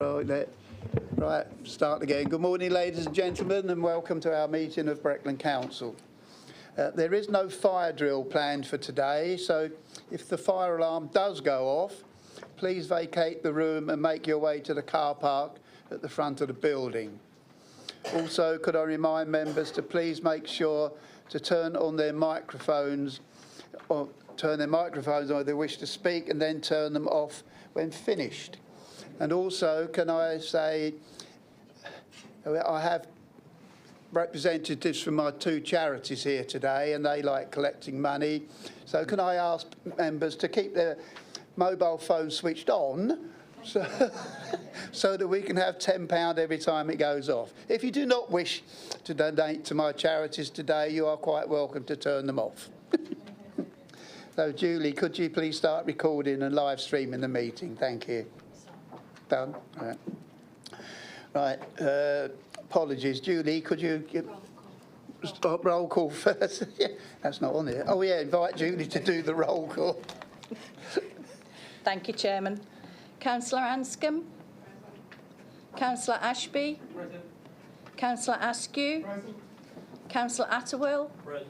Right, start again. Good morning, ladies and gentlemen, and welcome to our meeting of Breckland Council. There is no fire drill planned for today, so if the fire alarm does go off, please vacate the room and make your way to the car park at the front of the building. Also, could I remind members to please make sure to turn on their microphones, or turn their microphones on if they wish to speak, and then turn them off when finished. And also, can I say, I have representatives from my two charities here today, and they like collecting money. So can I ask members to keep their mobile phones switched on so that we can have £10 every time it goes off. If you do not wish to donate to my charities today, you are quite welcome to turn them off. So, Julie, could you please start recording and live streaming the meeting? Thank you. Done. Right. Apologies, Julie. Could you stop roll call first? Yeah, that's not on here. Oh yeah, invite Julie to do the roll call. Thank you, Chairman. Councillor Anscombe. Councillor Ashby. Present. Councillor Askew. Present. Councillor Atterwill. Present.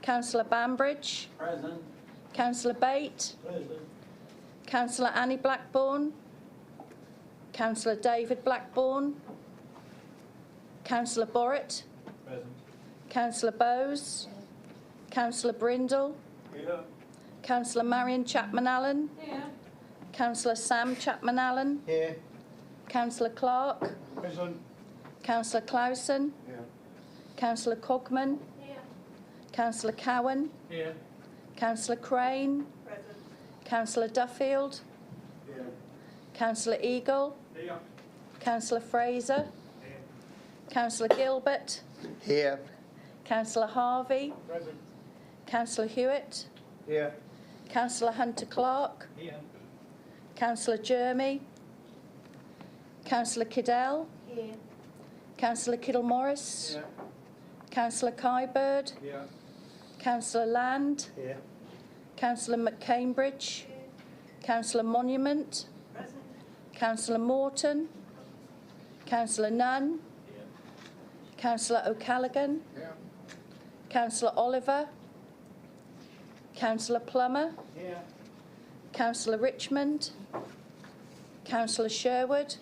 Councillor Bambridge. Present. Councillor Bate. Present. Councillor Annie Blackburn. Councillor David Blackburn. Councillor Borrett. Present. Councillor Bowes. Councillor Brindle. Here. Councillor Marion Chapman-Allen. Here. Councillor Sam Chapman-Allen. Here. Councillor Clark. Present. Councillor Clausen. Here. Councillor Cogman. Here. Councillor Cowan. Here. Councillor Crane. Present. Councillor Duffield. Here. Councillor Eagle. Here. Councillor Fraser. Here. Councillor Gilbert. Here. Councillor Harvey. Present. Councillor Hewitt. Here. Councillor Hunter Clark. Here. Councillor Jermy. Councillor Kiddell. Here. Councillor Kiddle-Morris. Here. Councillor Kybird. Here. Councillor Land. Here. Councillor McCambridge. Councillor Monument. Present. Councillor Morton. Councillor Nunn. Here. Councillor O'Callaghan. Here. Councillor Oliver. Councillor Plummer. Here. Councillor Richmond. Councillor Sherwood.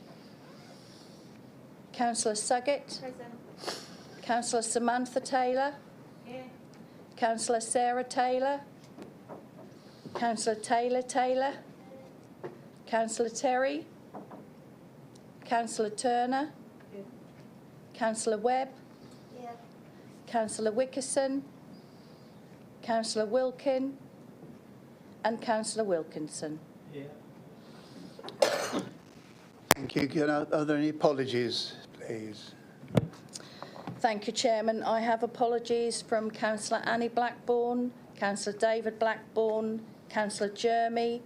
Councillor Suggett. Present. Councillor Samantha Taylor. Here. Councillor Sarah Taylor. Councillor Taylor. Councillor Terry. Councillor Turner. Here. Councillor Webb. Here. Councillor Wickerson. Councillor Wilkin. And Councillor Wilkinson. Here. Thank you. Are there any apologies, please? Thank you, Chairman. I have apologies from Councillor Annie Blackburn, Councillor David Blackburn, Councillor Jermy,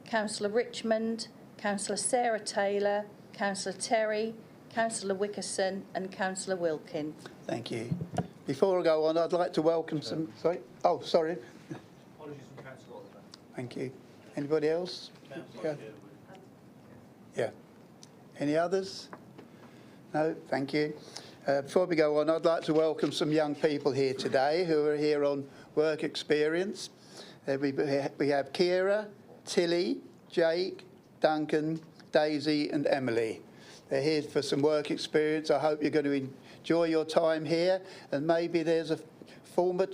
Councillor Richmond, Councillor Sarah Taylor, Councillor Terry, Councillor Wickerson and Councillor Wilkin. Thank you. Before I go on, I'd like to welcome some... Sorry? Oh, sorry. Apologies from Councillor Oliver. Thank you. Anybody else? Councillor Yeah. Any others? No? Thank you. Before we go on, I'd like to welcome some young people here today who are here on work experience. We have Kira, Tilly, Jake, Duncan, Daisy and Emily. They're here for some work experience. I hope you're going to enjoy your time here, and maybe there's a former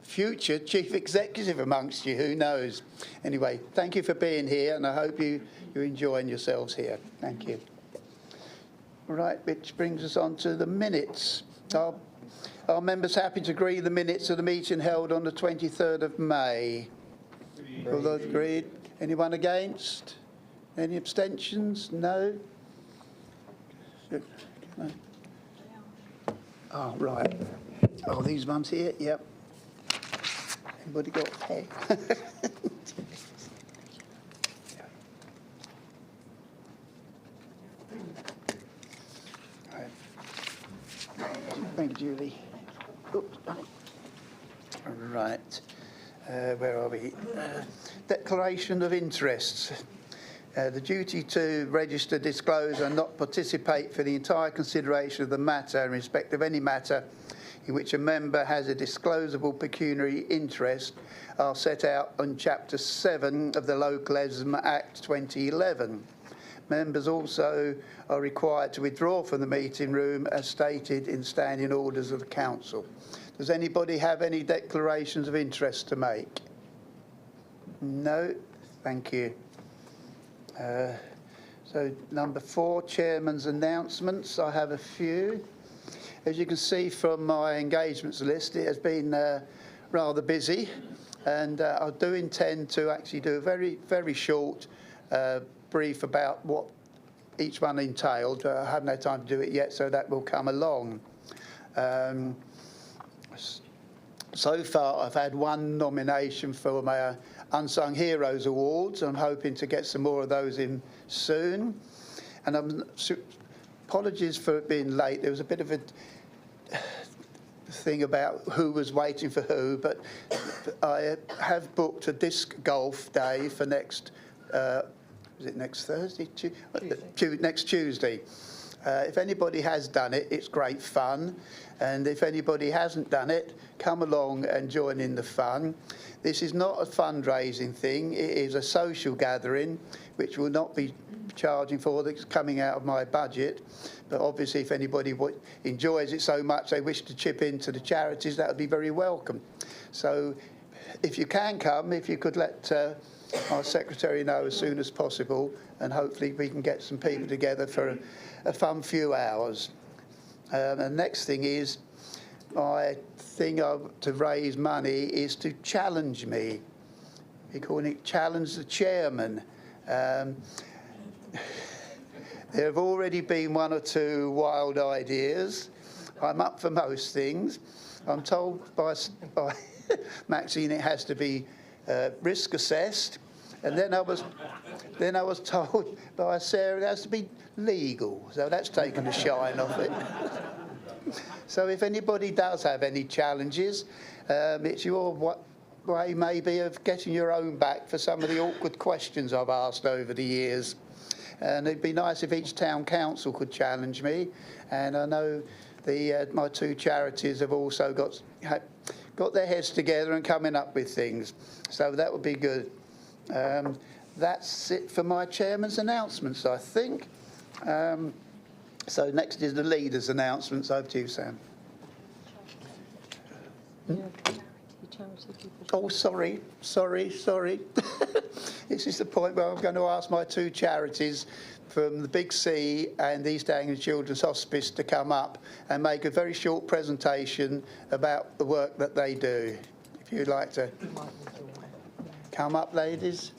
future chief executive amongst you, who knows. Anyway, thank you for being here, and I hope you're enjoying yourselves here. Thank you. Right, which brings us on to the minutes. Are members happy to agree the minutes of the meeting held on the 23rd of May? All those agreed? Anyone against? Any abstentions? No? No? Oh, right. Oh, these ones here? Yep. Anybody got a pen? Right. Thank you, Julie. Oops. Right. Where are we? Declaration of interests. The duty to register, disclose and not participate for the entire consideration of the matter in respect of any matter in which a member has a disclosable pecuniary interest are set out on Chapter 7 of the Localism Act 2011. Members also are required to withdraw from the meeting room as stated in standing orders of the Council. Does anybody have any declarations of interest to make? No? Thank you. So number 4, Chairman's announcements. I have a few. As you can see from my engagements list, it has been rather busy, and I do intend to actually do a very, very short brief about what each one entailed. I haven't had time to do it yet, so that will come along. So far, I've had one nomination for my Unsung Heroes Awards. I'm hoping to get some more of those in soon. And apologies for it being late. There was a bit of a thing about who was waiting for who, but I have booked a disc golf day for next, is it next Thursday? Next Tuesday. If anybody has done it, it's great fun. And if anybody hasn't done it, come along and join in the fun. This is not a fundraising thing. It is a social gathering, which will not be charging for. That's coming out of my budget. But obviously, if anybody enjoys it so much they wish to chip into the charities, that would be very welcome. So if you can come, if you could let our secretary know as soon as possible, and hopefully we can get some people together for a fun few hours. The next thing is, my thing to raise money is to challenge me. We're calling it Challenge the Chairman. There have already been 1 or 2 wild ideas. I'm up for most things. I'm told by Maxine it has to be risk assessed, and then I was told by Sarah it has to be legal. So that's taken the shine off it. So if anybody does have any challenges, it's your way maybe of getting your own back for some of the awkward questions I've asked over the years. And it'd be nice if each town council could challenge me. And I know my 2 charities have also got their heads together and coming up with things. So that would be good. That's it for my chairman's announcements, I think. So next is the leader's announcements. Over to you, Sam. Oh, sorry. This is the point where I'm going to ask my 2 charities from the Big C and East Anglia Children's Hospice to come up and make a very short presentation about the work that they do. If you'd like to come up, ladies.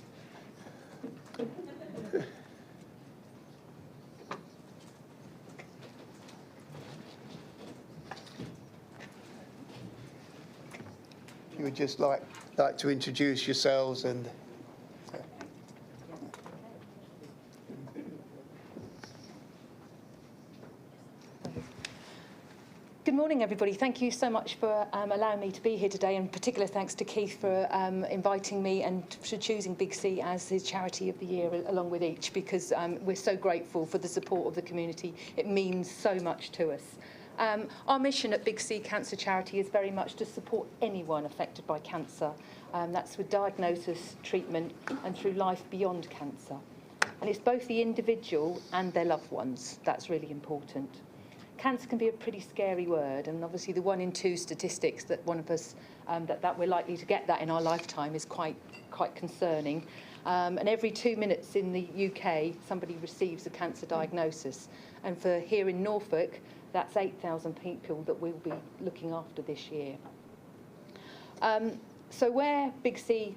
You would just like to introduce yourselves and. Good morning, everybody. Thank you so much for allowing me to be here today, and particular thanks to Keith for inviting me and for choosing Big C as his charity of the year along with each, because we're so grateful for the support of the community. It means so much to us. Our mission at Big C Cancer Charity is very much to support anyone affected by cancer. That's with diagnosis, treatment and through life beyond cancer. And it's both the individual and their loved ones. That's really important. Cancer can be a pretty scary word, and obviously the 1 in 2 statistics that one of us, that we're likely to get that in our lifetime is quite concerning. And every 2 minutes in the UK, somebody receives a cancer diagnosis. And for here in Norfolk, that's 8,000 people that we'll be looking after this year. So where Big C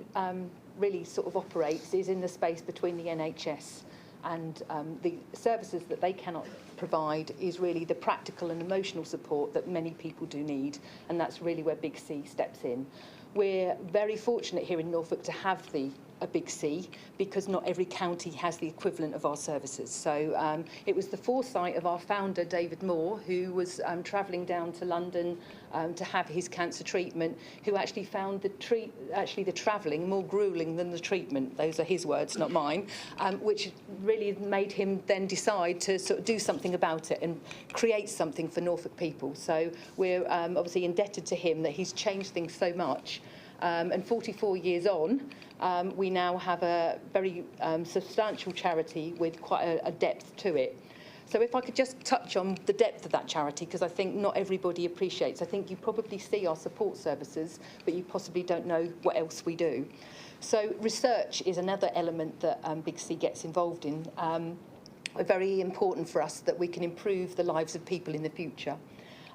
really sort of operates is in the space between the NHS and the services that they cannot provide is really the practical and emotional support that many people do need, and that's really where Big C steps in. We're very fortunate here in Norfolk to have the a big C, because not every county has the equivalent of our services. So it was the foresight of our founder, David Moore, who was travelling down to London to have his cancer treatment, who actually found the travelling more gruelling than the treatment. Those are his words, not mine, which really made him then decide to sort of do something about it and create something for Norfolk people. So we're obviously indebted to him that he's changed things so much. And 44 years on, we now have a very substantial charity with quite a depth to it. So if I could just touch on the depth of that charity, because I think not everybody appreciates. I think you probably see our support services, but you possibly don't know what else we do. So research is another element that Big C gets involved in. Very important for us that we can improve the lives of people in the future.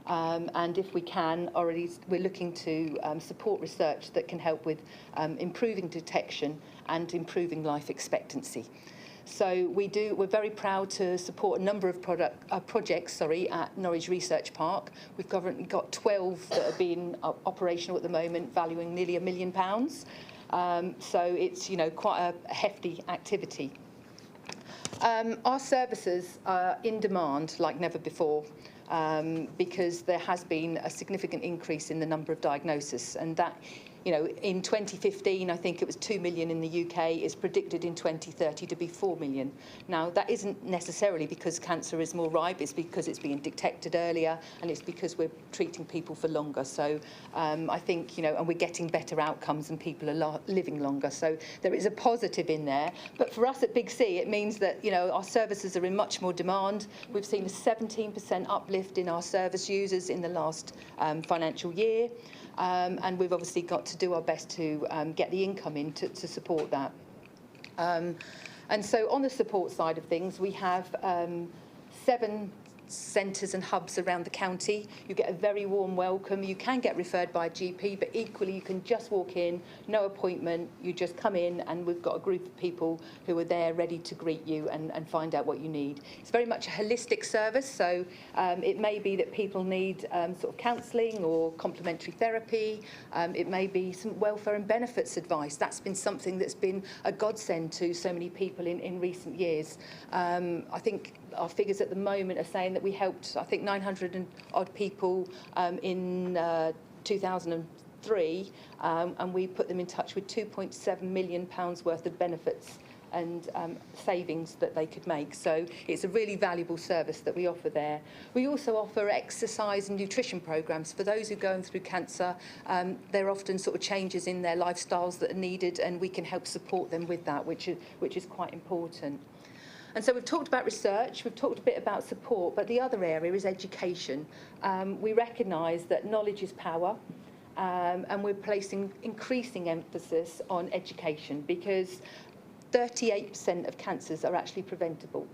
And if we can, already we're looking to support research that can help with improving detection and improving life expectancy. So we're very proud to support a number of projects at Norwich Research Park. We've got 12 that are being operational at the moment, valuing nearly £1 million. So it's quite a hefty activity. Our services are in demand like never before. Because there has been a significant increase in the number of diagnoses, and that, in 2015, I think it was 2 million in the UK. It's predicted in 2030 to be 4 million. Now, that isn't necessarily because cancer is more ripe. It's because it's being detected earlier, and it's because we're treating people for longer. So I think, and we're getting better outcomes, and people are living longer. So there is a positive in there. But for us at Big C, it means that, our services are in much more demand. We've seen a 17% uplift in our service users in the last financial year. And we've obviously got to do our best to get the income in to support that. And so on the support side of things, we have 7 centres and hubs around the county. You get a very warm welcome. You can get referred by a GP, but equally you can just walk in, no appointment. You just come in, and we've got a group of people who are there ready to greet you and find out what you need. It's very much a holistic service, so it may be that people need sort of counselling or complementary therapy. It may be some welfare and benefits advice. That's been something that's been a godsend to so many people in recent years. I think our figures at the moment are saying that we helped, I think, 900 and odd people in 2003, and we put them in touch with £2.7 million worth of benefits and savings that they could make. So it's a really valuable service that we offer there. We also offer exercise and nutrition programs for those who are going through cancer. There are often sort of changes in their lifestyles that are needed, and we can help support them with that, which is quite important. And so we've talked about research, we've talked a bit about support, but the other area is education. We recognise that knowledge is power, and we're placing increasing emphasis on education because 38% of cancers are actually preventable.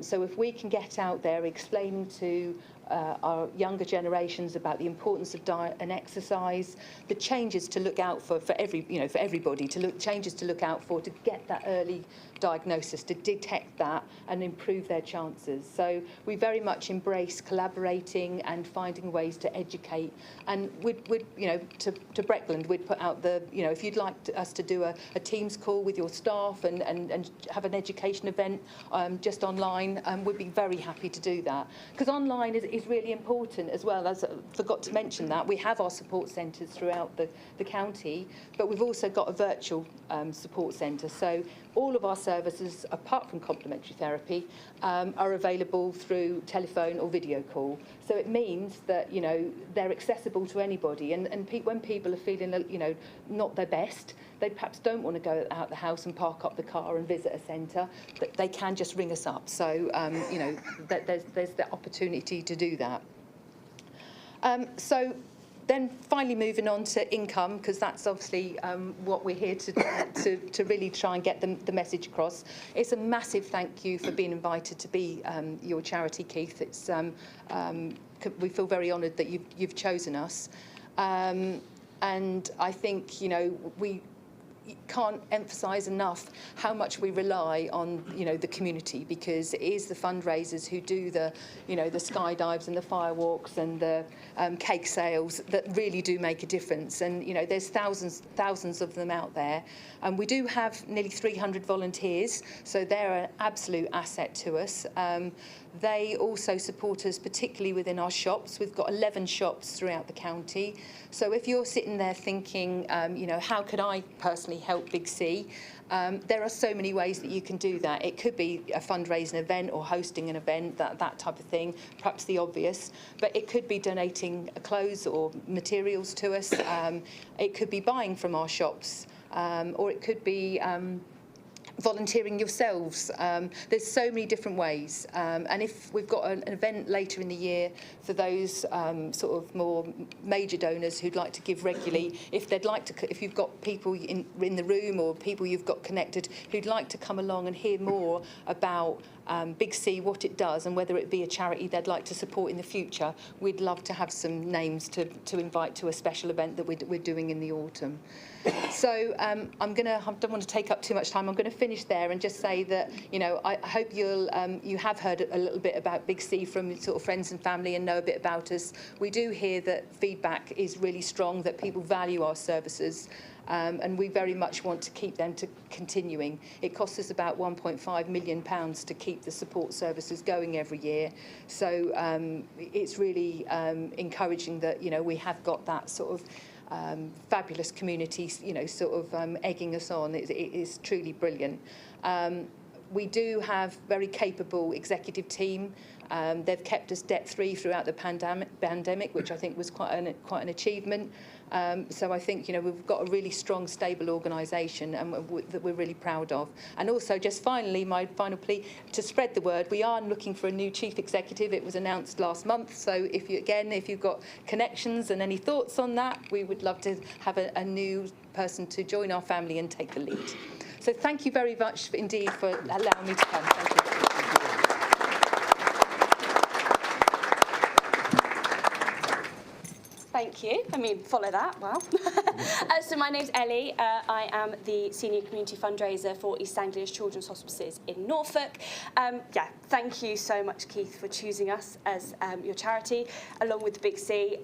So if we can get out there explaining to our younger generations about the importance of diet and exercise, the changes to look out for everybody, changes to look out for to get that early diagnosis, to detect that and improve their chances. So we very much embrace collaborating and finding ways to educate. And we'd to Breckland, we'd put out if you'd like us to do a Teams call with your staff and have an education event just online, we'd be very happy to do that. Because online is really important as well. As I forgot to mention that, we have our support centres throughout the county, but we've also got a virtual support centre. So all of our services, apart from complementary therapy, are available through telephone or video call. So it means that, they're accessible to anybody. And when people are feeling, not their best, they perhaps don't want to go out the house and park up the car and visit a centre, but they can just ring us up. So, there's the opportunity to do that. So then finally moving on to income, because that's obviously what we're here to really try and get the message across. It's a massive thank you for being invited to be your charity, Keith. It's we feel very honoured that you've chosen us. And I think, can't emphasise enough how much we rely on, the community, because it is the fundraisers who do the skydives and the firewalks and the cake sales that really do make a difference. And, there's thousands of them out there. And we do have nearly 300 volunteers, so they're an absolute asset to us. They also support us, particularly within our shops. We've got 11 shops throughout the county. So if you're sitting there thinking, how could I personally help Big C? There are so many ways that you can do that. It could be a fundraising event or hosting an event, that type of thing, perhaps the obvious. But it could be donating clothes or materials to us. It could be buying from our shops, or it could be volunteering yourselves. There's so many different ways, and if we've got an event later in the year for those sort of more major donors who'd like to give regularly, if you've got people in the room or people you've got connected who'd like to come along and hear more about Big C, what it does, and whether it be a charity they'd like to support in the future, we'd love to have some names to invite to a special event that we're doing in the autumn. So I don't want to take up too much time. I'm going to finish there and just say that, I hope you have heard a little bit about Big C from sort of friends and family and know a bit about us. We do hear that feedback is really strong, that people value our services. And we very much want to keep them continuing. It costs us about £1.5 million to keep the support services going every year. So it's really encouraging that, we have got that sort of fabulous community, egging us on. It is truly brilliant. We do have very capable executive team. They've kept us debt-free throughout the pandemic, which I think was quite an achievement. So I think, we've got a really strong, stable organisation and that we're really proud of. And also, just finally, my final plea, to spread the word, we are looking for a new chief executive. It was announced last month. So if you've got connections and any thoughts on that, we would love to have a new person to join our family and take the lead. So thank you very much indeed for allowing me to come. Thank you. Thank you. Follow that. Wow. So my name's Ellie. I am the Senior Community Fundraiser for East Anglia's Children's Hospices in Norfolk. Thank you so much, Keith, for choosing us as your charity, along with the Big C.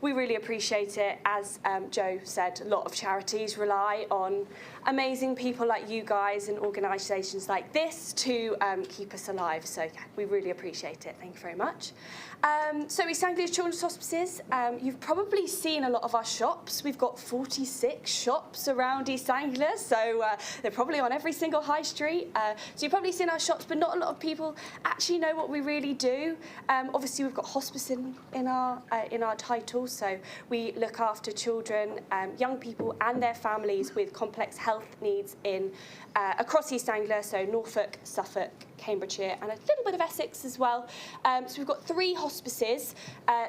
We really appreciate it. As Joe said, a lot of charities rely on amazing people like you guys and organisations like this to keep us alive. So we really appreciate it. Thank you very much. So East Anglia's Children's Hospices, you've probably seen a lot of our shops. We've got 46 shops around East Anglia, so they're probably on every single high street. So you've probably seen our shops, but not a lot of people actually know what we really do. Obviously, we've got hospice in our title, so we look after children, young people and their families with complex health needs across East Anglia, so Norfolk, Suffolk, Cambridgeshire and a little bit of Essex as well. So we've got 3 hospices.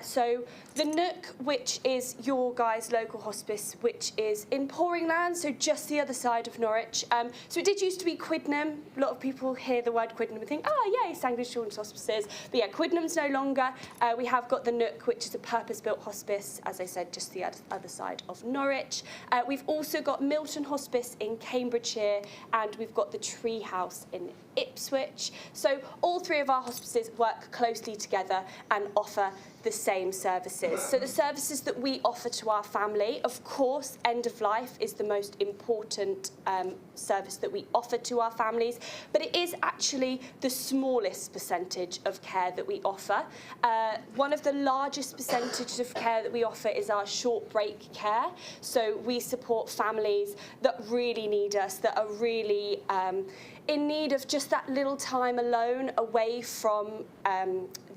So the Nook, which is your guys' local hospice, which is in Poringland, so just the other side of Norwich. So it did used to be Quidnam. A lot of people hear the word Quidnam and think, yeah, East Anglia's Children's Hospices. But yeah, Quidnam's no longer. We have got the Nook, which is a purpose-built hospice, as I said, just the other side of Norwich. We've also got Milton Hospice in Cambridgeshire, and we've got the Tree House in Ipswich. So all 3 of our hospices work closely together and offer the same services. So the services that we offer to our family, of course, end of life is the most important service that we offer to our families, but it is actually the smallest percentage of care that we offer. One of the largest percentages of care that we offer is our short break care. So we support families that really need us, that are really in need of just that little time alone away from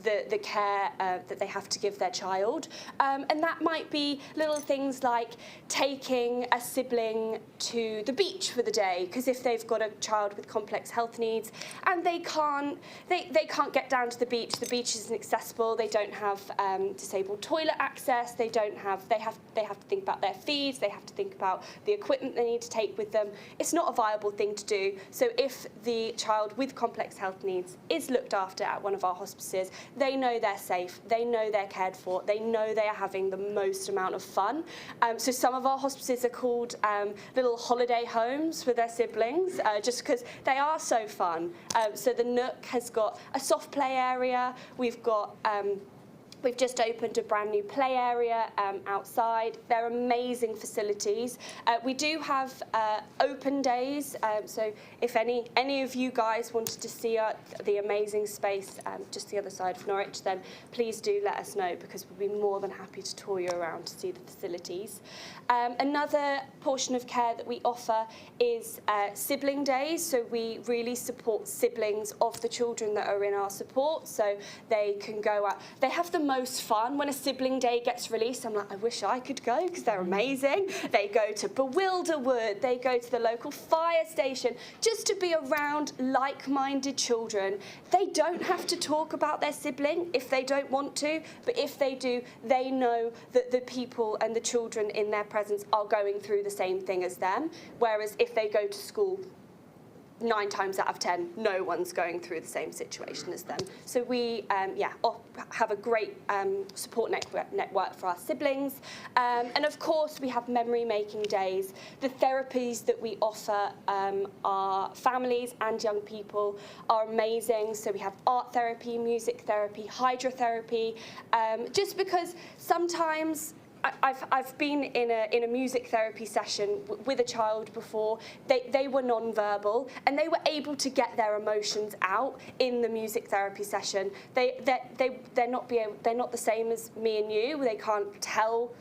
the care that they have to give their child. And that might be little things like taking a sibling to the beach for the day, because if they've got a child with complex health needs and they can't get down to the beach isn't accessible, they don't have disabled toilet access, they have to think about their feeds, they have to think about the equipment they need to take with them. It's not a viable thing to do. So if the child with complex health needs is looked after at one of our hospices, they know they're safe, they know they're cared for, they know they are having the most amount of fun. So some of our hospices are called little holiday homes for their siblings, just because they are so fun. So the Nook has got a soft play area. We've just opened a brand new play area outside. They're amazing facilities. We do have open days, so if any of you guys wanted to see the amazing space just the other side of Norwich, then please do let us know, because we'll be more than happy to tour you around to see the facilities. Another portion of care that we offer is sibling days. So we really support siblings of the children that are in our support, so they can go out. They have the most fun when a sibling day gets released. I'm like, I wish I could go, because they're amazing. They go to Bewilderwood, they go to the local fire station, just to be around like-minded children. They don't have to talk about their sibling if they don't want to, but if they do, they know that the people and the children in their presence are going through the same thing as them. Whereas if they go to school, 9 times out of 10, no one's going through the same situation as them. So we, have a great support network for our siblings. And of course, we have memory-making days. The therapies that we offer our families and young people are amazing. So we have art therapy, music therapy, hydrotherapy, just because sometimes I've been in a music therapy session with a child before. They were non-verbal, and they were able to get their emotions out in the music therapy session. They're not the same as me and you. They can't tell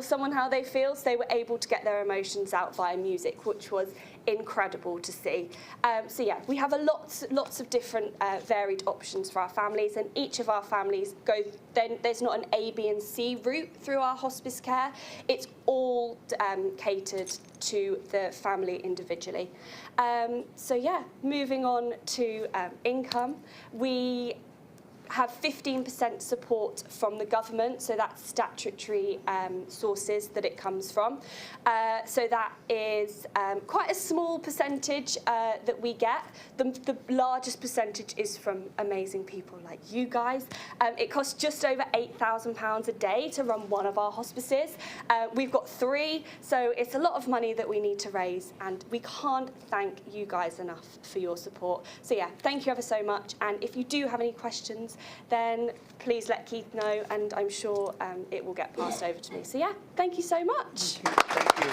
someone how they feel. So they were able to get their emotions out via music, which was incredible to see. So yeah, we have lots of different varied options for our families, and each of our families there's not an A, B and C route through our hospice care. It's all catered to the family individually. So yeah, moving on to income, we have 15% support from the government, so that's statutory sources that it comes from. So that is quite a small percentage that we get. The largest percentage is from amazing people like you guys. It costs just over £8,000 a day to run one of our hospices. We've got 3, so it's a lot of money that we need to raise, and we can't thank you guys enough for your support. So yeah, thank you ever so much, and if you do have any questions, then please let Keith know, and I'm sure it will get passed over to me. So yeah, thank you so much. Thank you.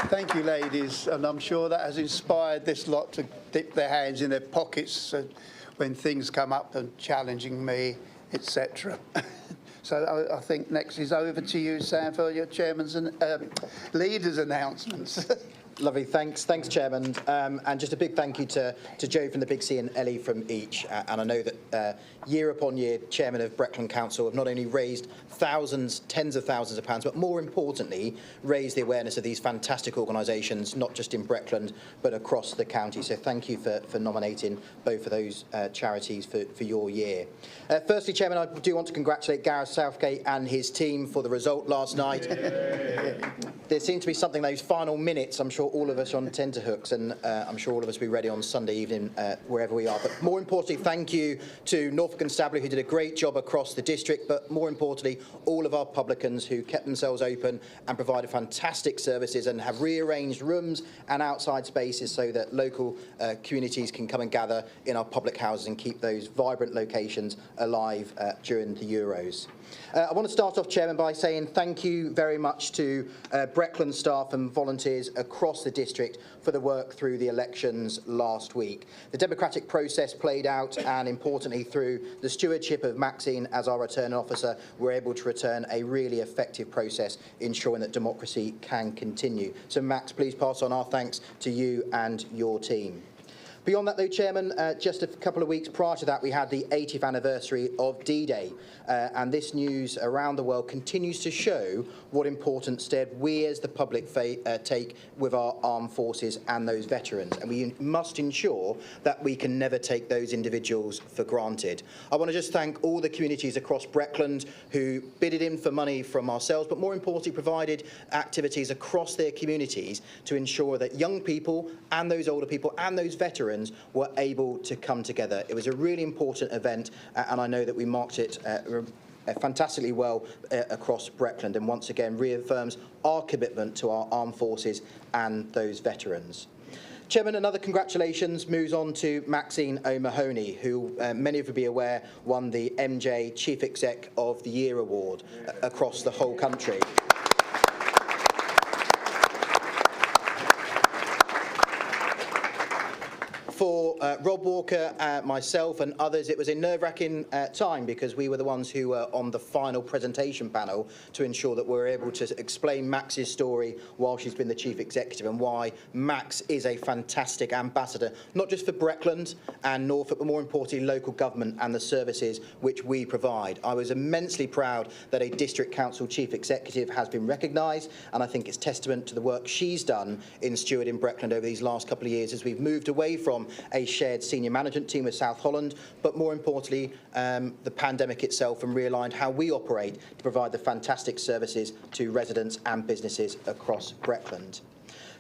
Thank you, ladies, and I'm sure that has inspired this lot to dip their hands in their pockets when things come up and challenging me, etc. So I think next is over to you, Sam, for your chairman's and leaders' announcements. Lovely, thanks, Chairman, and just a big thank you to Joe from the Big C and Ellie from each. And I know that year upon year, Chairman of Breckland Council have not only raised thousands, tens of thousands of pounds, but more importantly, raised the awareness of these fantastic organisations, not just in Breckland, but across the county. So thank you for nominating both of those charities for your year. Firstly, Chairman, I do want to congratulate Gareth Southgate and his team for the result last night. There seemed to be something those final minutes, I'm sure all of us are on tenterhooks, and I'm sure all of us will be ready on Sunday evening wherever we are. But more importantly, thank you to Norfolk Constabulary, who did a great job across the district, but more importantly, all of our publicans who kept themselves open and provided fantastic services and have rearranged rooms and outside spaces so that local communities can come and gather in our public houses and keep those vibrant locations alive during the Euros. I want to start off, Chairman, by saying thank you very much to Breckland staff and volunteers across the district for the work through the elections last week. The democratic process played out, and importantly, through the stewardship of Maxine as our returning officer, we're able to return a really effective process, ensuring that democracy can continue. So, Max, please pass on our thanks to you and your team. Beyond that, though, Chairman, just a couple of weeks prior to that, we had the 80th anniversary of D-Day, and this news around the world continues to show what important stead we as the public take with our armed forces and those veterans, and we must ensure that we can never take those individuals for granted. I want to just thank all the communities across Breckland who bidded in for money from ourselves, but more importantly provided activities across their communities to ensure that young people and those older people and those veterans were able to come together. It was a really important event, and I know that we marked it fantastically well across Breckland, and once again reaffirms our commitment to our armed forces and those veterans. Chairman, another congratulations moves on to Maxine O'Mahony, who many of you will be aware won the MJ Chief Exec of the Year Award across the whole country. For Rob Walker, myself and others, it was a nerve-wracking time because we were the ones who were on the final presentation panel to ensure that we were able to explain Max's story while she's been the Chief Executive and why Max is a fantastic ambassador, not just for Breckland and Norfolk, but more importantly local government and the services which we provide. I was immensely proud that a District Council Chief Executive has been recognised, and I think it's testament to the work she's done in stewarding Breckland over these last couple of years as we've moved away from a shared senior management team with South Holland, but more importantly, the pandemic itself, and realigned how we operate to provide the fantastic services to residents and businesses across Breckland.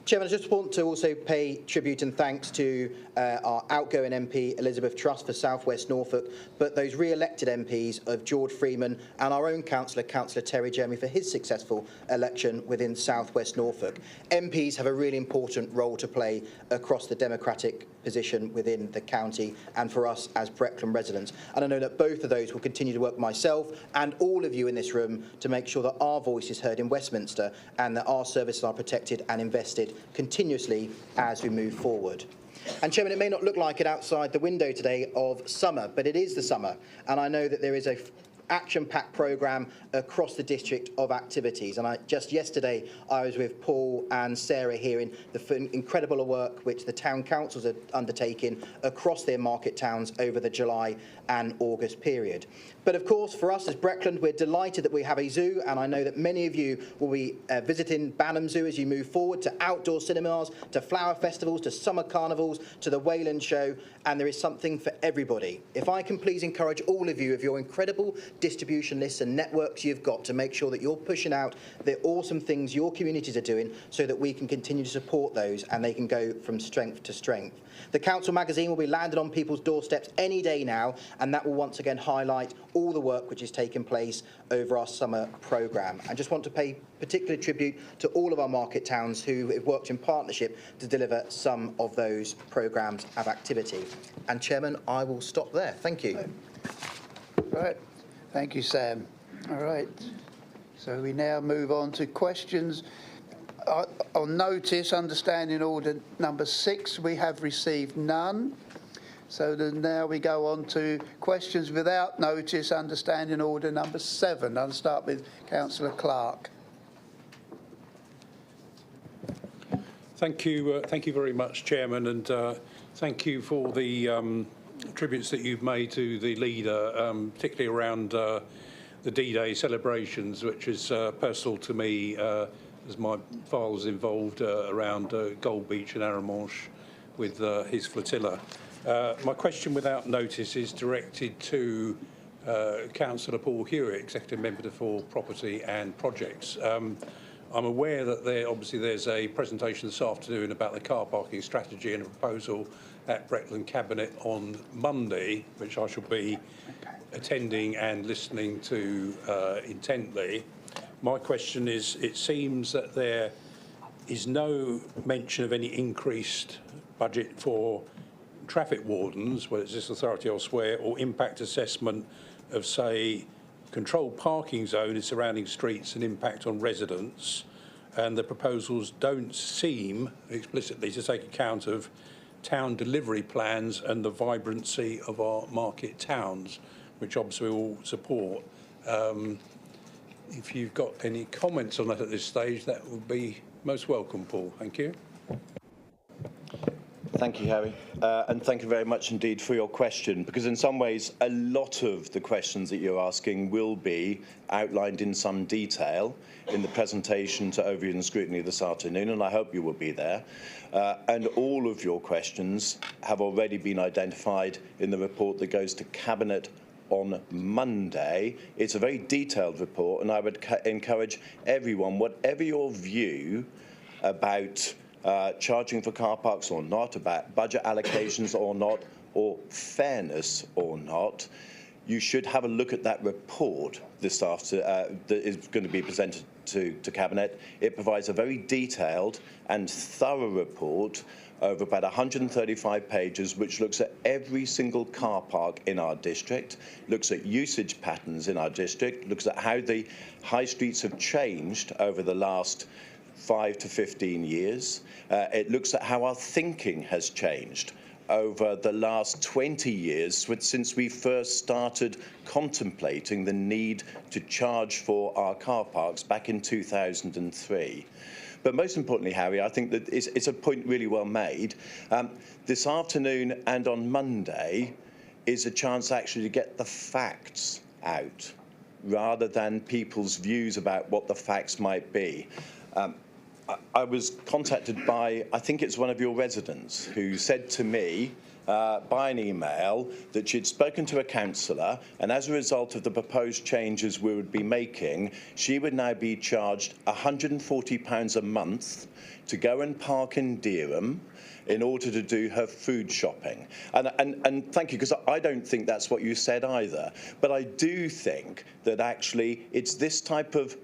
Chairman, I just want to also pay tribute and thanks to our outgoing MP Elizabeth Truss for South West Norfolk, but those re-elected MPs of George Freeman and our own councillor, Councillor Terry Jeremy, for his successful election within South West Norfolk. MPs have a really important role to play across the democratic position within the county and for us as Breckland residents. And I know that both of those will continue to work with myself and all of you in this room to make sure that our voice is heard in Westminster and that our services are protected and invested continuously as we move forward. And Chairman, it may not look like it outside the window today of summer, but it is the summer, and I know that there is a action-packed programme across the district of activities. And just yesterday I was with Paul and Sarah hearing the incredible work which the town councils are undertaking across their market towns over the July and August period. But of course, for us as Breckland, we're delighted that we have a zoo, and I know that many of you will be visiting Banham Zoo as you move forward, to outdoor cinemas, to flower festivals, to summer carnivals, to the Wayland Show, and there is something for everybody. If I can please encourage all of you with your incredible distribution lists and networks you've got to make sure that you're pushing out the awesome things your communities are doing so that we can continue to support those and they can go from strength to strength. The Council magazine will be landed on people's doorsteps any day now, and that will once again highlight all the work which is taking place over our summer programme. I just want to pay particular tribute to all of our market towns who have worked in partnership to deliver some of those programmes of activity. And Chairman, I will stop there. Thank you. Right. Thank you, Sam. All right. So we now move on to questions. On notice, understanding order number 6, we have received none. So then now we go on to questions without notice, understanding order number 7. I'll start with Councillor Clark. Thank you very much, Chairman, and thank you for the tributes that you've made to the leader, particularly around the D-Day celebrations, which is personal to me as my father was involved around Gold Beach and Arromanches with his flotilla. My question without notice is directed to Councillor Paul Hewitt, Executive Member for Property and Projects. I'm aware that there's a presentation this afternoon about the car parking strategy and a proposal at Breckland Cabinet on Monday, which I shall be attending and listening to intently. My question is, it seems that there is no mention of any increased budget for traffic wardens, whether it's this authority or elsewhere, or impact assessment of, say, controlled parking zone in surrounding streets and impact on residents. And the proposals don't seem explicitly to take account of town delivery plans and the vibrancy of our market towns, which obviously we all support. If you've got any comments on that at this stage, that would be most welcome, Paul. Thank you. Thank you, Harry. And thank you very much indeed for your question, because in some ways, a lot of the questions that you're asking will be outlined in some detail in the presentation to overview and scrutiny this afternoon, and I hope you will be there. And all of your questions have already been identified in the report that goes to Cabinet on Monday. It's a very detailed report, and I would encourage everyone, whatever your view about charging for car parks or not, about budget allocations or not, or fairness or not, you should have a look at that report this afternoon that is going to be presented to Cabinet. It provides a very detailed and thorough report over about 135 pages, which looks at every single car park in our district, looks at usage patterns in our district, looks at how the high streets have changed over the last 5 to 15 years. It looks at how our thinking has changed over the last 20 years since we first started contemplating the need to charge for our car parks back in 2003. But most importantly, Harry, I think that it's a point really well made. This afternoon and on Monday is a chance actually to get the facts out rather than people's views about what the facts might be. I was contacted by, I think it's one of your residents, who said to me by an email that she'd spoken to a councillor, and as a result of the proposed changes we would be making, she would now be charged £140 a month to go and park in Dereham in order to do her food shopping. And thank you, because I don't think that's what you said either. But I do think that actually it's this type of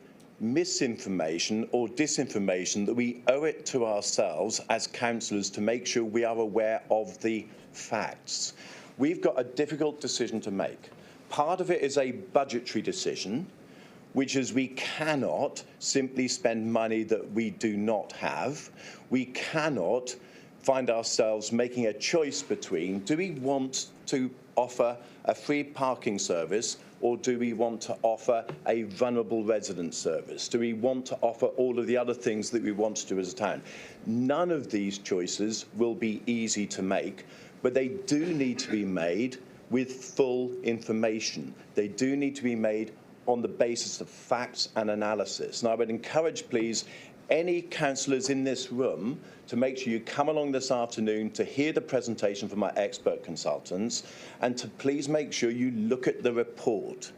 misinformation or disinformation that we owe it to ourselves as councillors to make sure we are aware of the facts. We've got a difficult decision to make. Part of it is a budgetary decision, which is we cannot simply spend money that we do not have. We cannot find ourselves making a choice between, do we want to offer a free parking service, or do we want to offer a vulnerable resident service? Do we want to offer all of the other things that we want to do as a town? None of these choices will be easy to make, but they do need to be made with full information. They do need to be made on the basis of facts and analysis. And I would encourage, please, any councillors in this room to make sure you come along this afternoon to hear the presentation from our expert consultants, and to please make sure you look at the report,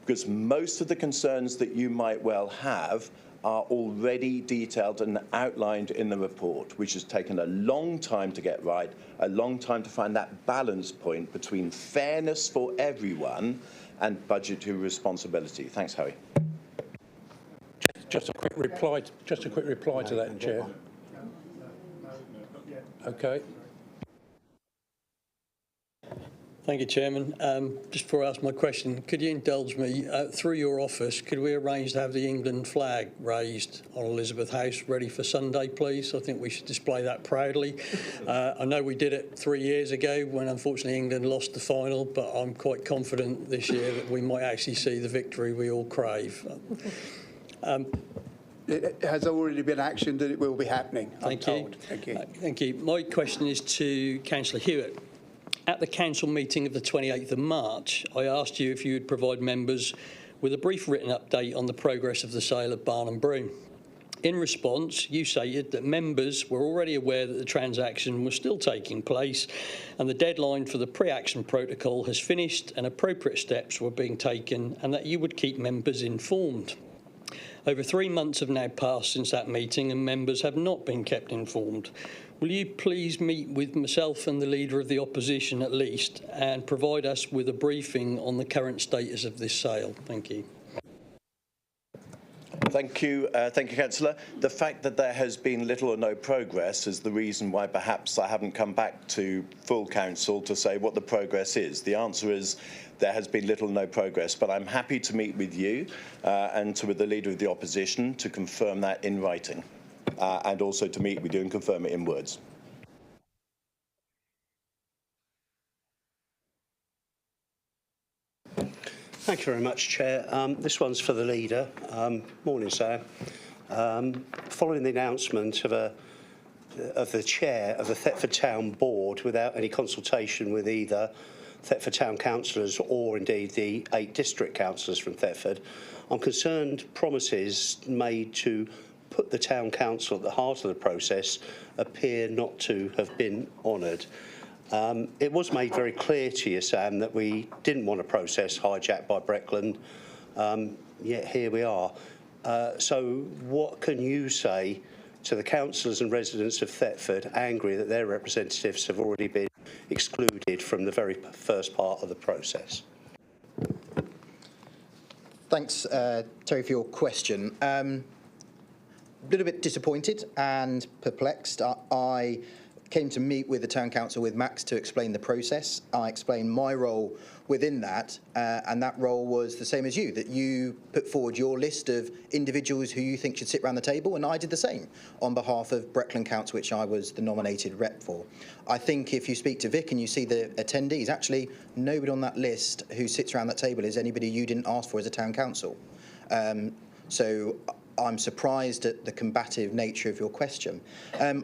because most of the concerns that you might well have are already detailed and outlined in the report, which has taken a long time to get right, a long time to find that balance point between fairness for everyone and budgetary responsibility. Thanks, Harry. Just a quick reply to that, Chair. Okay. Thank you, Chairman. Just before I ask my question, could you indulge me, through your office, could we arrange to have the England flag raised on Elizabeth House ready for Sunday, please? I think we should display that proudly. I know we did it 3 years ago when, unfortunately, England lost the final, but I'm quite confident this year that we might actually see the victory we all crave. It has already been actioned and it will be happening. Thank you. Thank you. Thank you. My question is to Councillor Hewitt. At the council meeting of the 28th of March, I asked you if you would provide members with a brief written update on the progress of the sale of Barn and Broom. In response, you stated that members were already aware that the transaction was still taking place and the deadline for the pre-action protocol has finished and appropriate steps were being taken, and that you would keep members informed. Over 3 months have now passed since that meeting and members have not been kept informed. Will you please meet with myself and the Leader of the Opposition at least and provide us with a briefing on the current status of this sale? Thank you. Thank you, Councillor. The fact that there has been little or no progress is the reason why perhaps I haven't come back to full council to say what the progress is. The answer is there has been little or no progress, but I'm happy to meet with you and with the Leader of the Opposition to confirm that in writing and also to meet with you and confirm it in words. Thank you very much, Chair. This one's for the Leader. Morning, sir. Following the announcement of a of the chair of the Thetford Town Board without any consultation with either Thetford Town councillors or indeed the 8 district councillors from Thetford. I'm concerned promises made to put the town council at the heart of the process appear not to have been honoured. It was made very clear to you, Sam, that we didn't want a process hijacked by Breckland, yet here we are. So what can you say to the councillors and residents of Thetford angry that their representatives have already been excluded from the very first part of the process? Thanks, Terry, for your question. A little bit disappointed and perplexed. I came to meet with the Town Council with Max to explain the process. I explained my role within that, and that role was the same as you, that you put forward your list of individuals who you think should sit around the table, and I did the same on behalf of Breckland Council, which I was the nominated rep for. I think if you speak to Vic and you see the attendees, actually nobody on that list who sits around that table is anybody you didn't ask for as a Town Council. So I'm surprised at the combative nature of your question.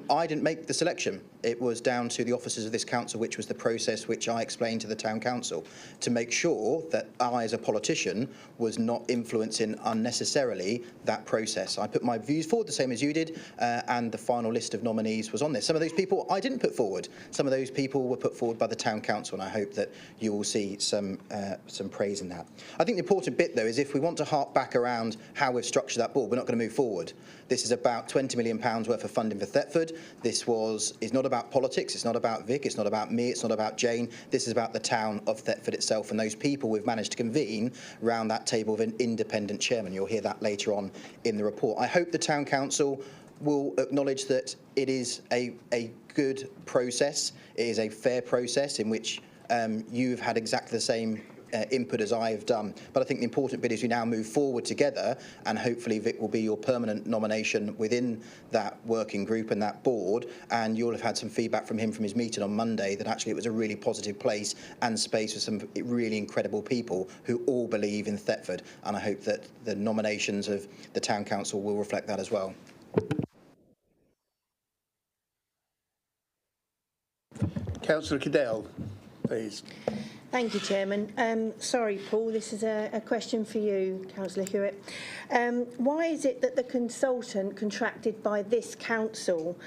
I didn't make the selection. It was down to the officers of this council, which was the process which I explained to the town council, to make sure that I, as a politician, was not influencing unnecessarily that process. I put my views forward the same as you did, and the final list of nominees was on there. Some of those people I didn't put forward. Some of those people were put forward by the town council, and I hope that you will see some praise in that. I think the important bit, though, is if we want to hark back around how we've structured that board, we're not going to move forward. This is about £20 million worth of funding for Thetford. This is not about politics, it's not about Vic, it's not about me, it's not about Jane. This is about the town of Thetford itself and those people we've managed to convene around that table with an independent chairman. You'll hear that later on in the report. I hope the town council will acknowledge that it is a good process. It is a fair process in which you've had exactly the same input as I have done. But I think the important bit is we now move forward together, and hopefully Vic will be your permanent nomination within that working group and that board, and you'll have had some feedback from him from his meeting on Monday that actually it was a really positive place and space with some really incredible people who all believe in Thetford, and I hope that the nominations of the Town Council will reflect that as well. Councillor Cadell, please. Thank you, Chairman. Sorry, Paul, this is a question for you, Councillor Hewitt. Why is it that the consultant contracted by this council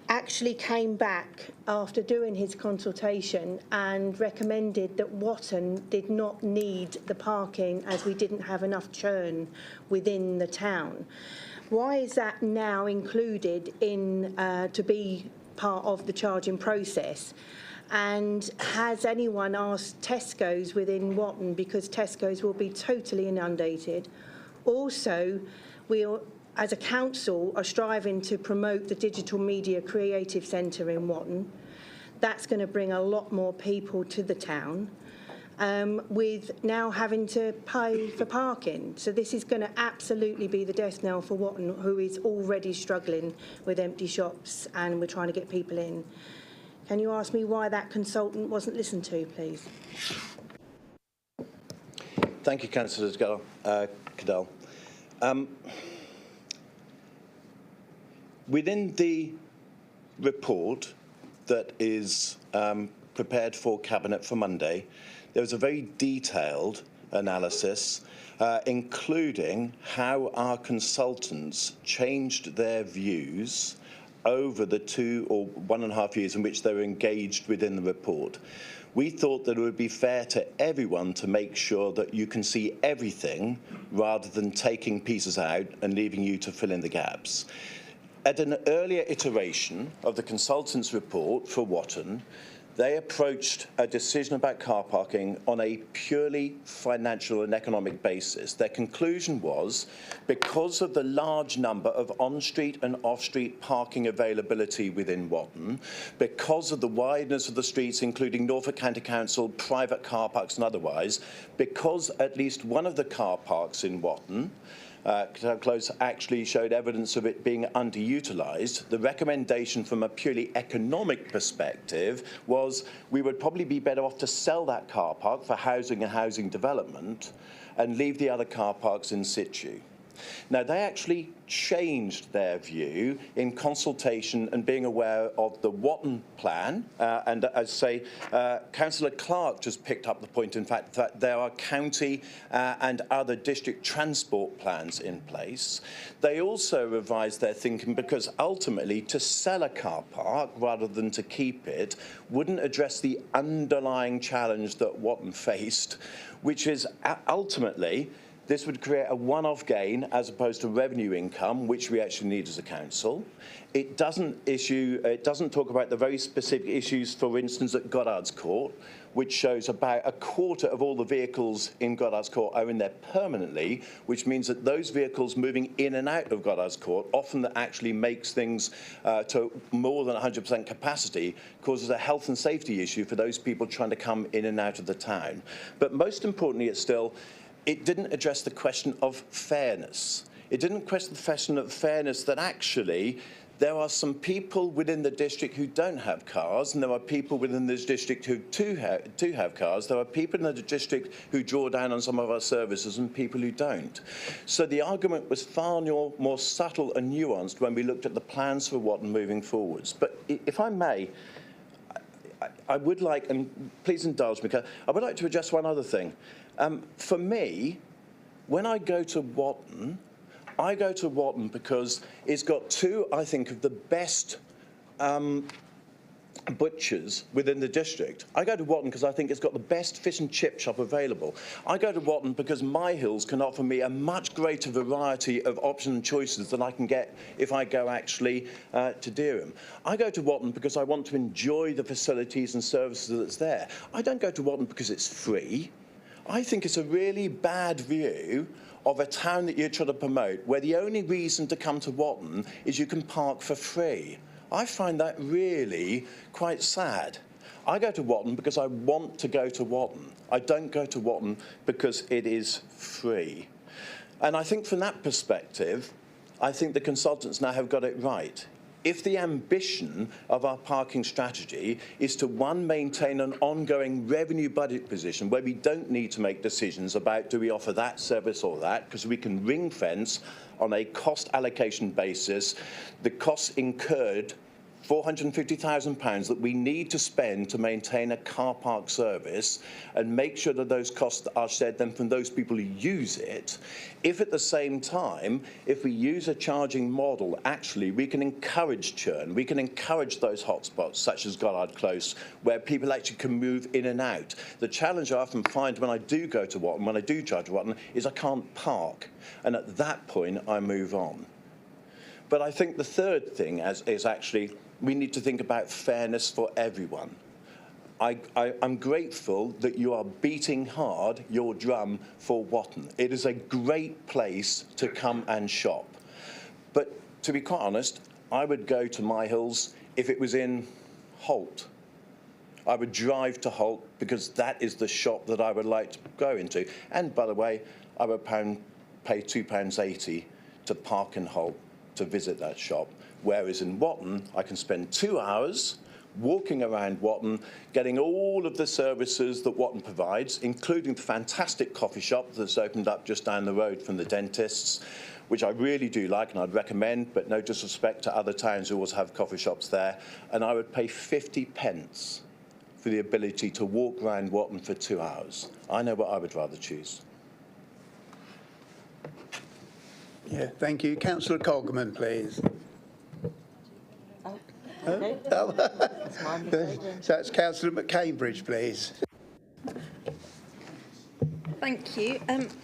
actually came back after doing his consultation and recommended that Watton did not need the parking as we didn't have enough churn within the town? Why is that now included in to be part of the charging process? And has anyone asked Tesco's within Watton, because Tesco's will be totally inundated? Also, we as a council are striving to promote the Digital Media Creative Centre in Watton. That's going to bring a lot more people to the town, with now having to pay for parking. So this is going to absolutely be the death knell for Watton, who is already struggling with empty shops, and we're trying to get people in. Can you ask me why that consultant wasn't listened to, please? Thank you, Councillor Cadell. Within the report that is prepared for Cabinet for Monday, there was a very detailed analysis, including how our consultants changed their views over the 2 or 1.5 years in which they were engaged within the report. We thought that it would be fair to everyone to make sure that you can see everything rather than taking pieces out and leaving you to fill in the gaps. At an earlier iteration of the consultants' report for Watton, they approached a decision about car parking on a purely financial and economic basis. Their conclusion was, because of the large number of on-street and off-street parking availability within Watton, because of the wideness of the streets, including Norfolk County Council, private car parks and otherwise, because at least one of the car parks in Watton Close actually showed evidence of it being underutilised. The recommendation from a purely economic perspective was we would probably be better off to sell that car park for housing and housing development and leave the other car parks in situ. Now, they actually changed their view in consultation and being aware of the Watton plan. And as I say, Councillor Clark just picked up the point, in fact, that there are county and other district transport plans in place. They also revised their thinking because ultimately to sell a car park rather than to keep it wouldn't address the underlying challenge that Watton faced, which is ultimately this would create a one-off gain as opposed to revenue income, which we actually need as a council. It doesn't talk about the very specific issues, for instance, at Goddard's Court, which shows about a quarter of all the vehicles in Goddard's Court are in there permanently, which means that those vehicles moving in and out of Goddard's Court, often that actually makes things to more than 100% capacity, causes a health and safety issue for those people trying to come in and out of the town. But most importantly, it didn't address the question of fairness. It didn't question the question of fairness that actually there are some people within the district who don't have cars, and there are people within this district who do have cars. There are people in the district who draw down on some of our services and people who don't. So the argument was far more subtle and nuanced when we looked at the plans for Watton moving forwards. But if I may, I would like, and please indulge me, I would like to address one other thing. For me, when I go to Watton because it's got two, I think, of the best butchers within the district. I go to Watton because I think it's got the best fish and chip shop available. I go to Watton because My Hills can offer me a much greater variety of options and choices than I can get if I go actually to Dereham. I go to Watton because I want to enjoy the facilities and services that's there. I don't go to Watton because it's free. I think it's a really bad view of a town that you're trying to promote where the only reason to come to Watton is you can park for free. I find that really quite sad. I go to Watton because I want to go to Watton. I don't go to Watton because it is free. And I think from that perspective, I think the consultants now have got it right. If the ambition of our parking strategy is to, one, maintain an ongoing revenue budget position where we don't need to make decisions about do we offer that service or that, because we can ring fence on a cost allocation basis the costs incurred, £450,000 that we need to spend to maintain a car park service, and make sure that those costs are shared then from those people who use it. If at the same time, if we use a charging model, actually we can encourage churn, we can encourage those hotspots such as Goddard Close, where people actually can move in and out. The challenge I often find when I do go to Watton, when I do charge Watton, is I can't park, and at that point I move on. But I think the third thing is actually we need to think about fairness for everyone. I'm grateful that you are beating hard your drum for Watton. It is a great place to come and shop. But to be quite honest, I would go to My Hills if it was in Holt. I would drive to Holt because that is the shop that I would like to go into. And by the way, I would pay £2.80 to park in Holt to visit that shop. Whereas in Watton, I can spend 2 hours walking around Watton, getting all of the services that Watton provides, including the fantastic coffee shop that's opened up just down the road from the dentists, which I really do like and I'd recommend, but no disrespect to other towns who also have coffee shops there. And I would pay 50p for the ability to walk around Watton for 2 hours. I know what I would rather choose. Yeah, thank you. Councillor Cogman, please. So that's Councillor McCambridge, please. Thank you.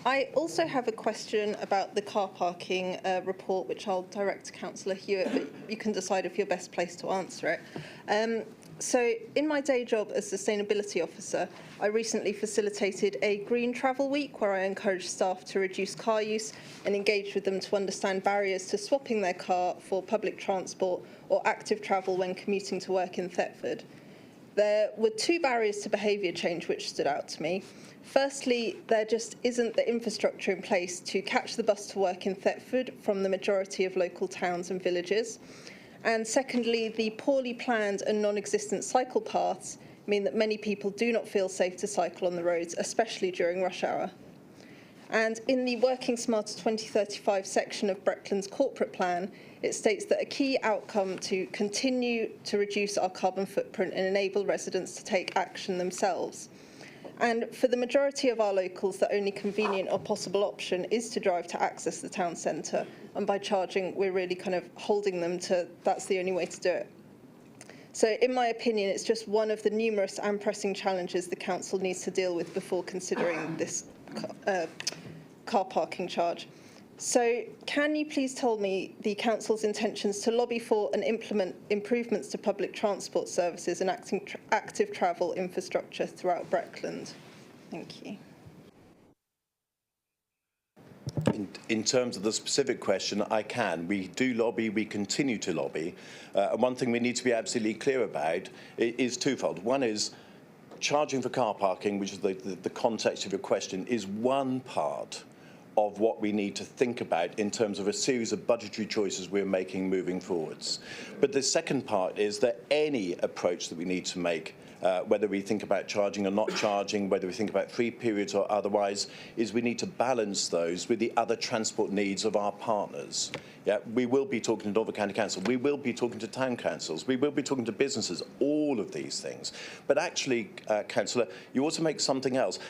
I also have a question about the car parking report, which I'll direct to Councillor Hewitt, but you can decide if you're best placed to answer it. So in my day job as Sustainability Officer, I recently facilitated a Green Travel Week where I encouraged staff to reduce car use and engage with them to understand barriers to swapping their car for public transport or active travel when commuting to work in Thetford. There were two barriers to behaviour change which stood out to me. Firstly, there just isn't the infrastructure in place to catch the bus to work in Thetford from the majority of local towns and villages. And secondly, the poorly planned and non-existent cycle paths mean that many people do not feel safe to cycle on the roads, especially during rush hour. And in the Working Smarter 2035 section of Breckland's corporate plan, it states that a key outcome to continue to reduce our carbon footprint and enable residents to take action themselves. And for the majority of our locals, the only convenient or possible option is to drive to access the town centre. And by charging, we're really kind of holding them to that's the only way to do it. So in my opinion, it's just one of the numerous and pressing challenges the council needs to deal with before considering this car parking charge. So can you please tell me the council's intentions to lobby for and implement improvements to public transport services and active travel infrastructure throughout Breckland? Thank you. In terms of the specific question, I can. We do lobby, we continue to lobby. And one thing we need to be absolutely clear about is twofold. One is charging for car parking, which is the context of your question, is one part of what we need to think about in terms of a series of budgetary choices we're making moving forwards. But the second part is that any approach that we need to make, whether we think about charging or not charging, whether we think about free periods or otherwise, is we need to balance those with the other transport needs of our partners. Yeah, we will be talking to Norfolk County Council, we will be talking to town councils, we will be talking to businesses, all of these things. But actually, Councillor, you also make something else.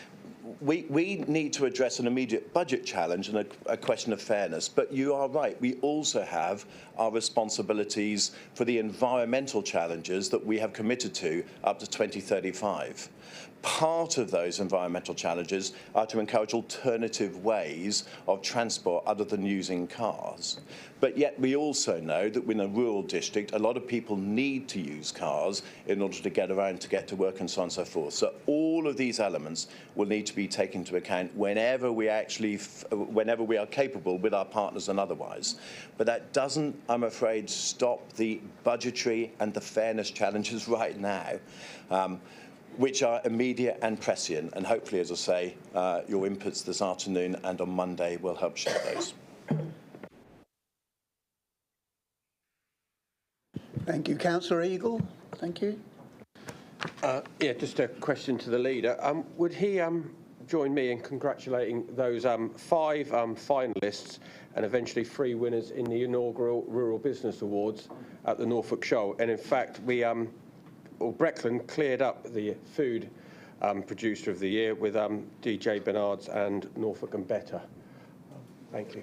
We need to address an immediate budget challenge and a question of fairness, but you are right, we also have our responsibilities for the environmental challenges that we have committed to up to 2035. Part of those environmental challenges are to encourage alternative ways of transport other than using cars. But yet we also know that in a rural district, a lot of people need to use cars in order to get around, to get to work and so on and so forth. So all of these elements will need to be taken into account whenever we are capable with our partners and otherwise. But that doesn't, I'm afraid, stop the budgetary and the fairness challenges right now. Which are immediate and prescient, and hopefully, as I say, your inputs this afternoon and on Monday will help shape those. Thank you. Councillor Eagle. Thank you. Yeah, just a question to the leader. Would he join me in congratulating those 5 finalists and eventually 3 winners in the inaugural Rural Business Awards at the Norfolk Show? And in fact, Breckland cleared up the food producer of the year with DJ Bernard's and Norfolk and Better. Thank you.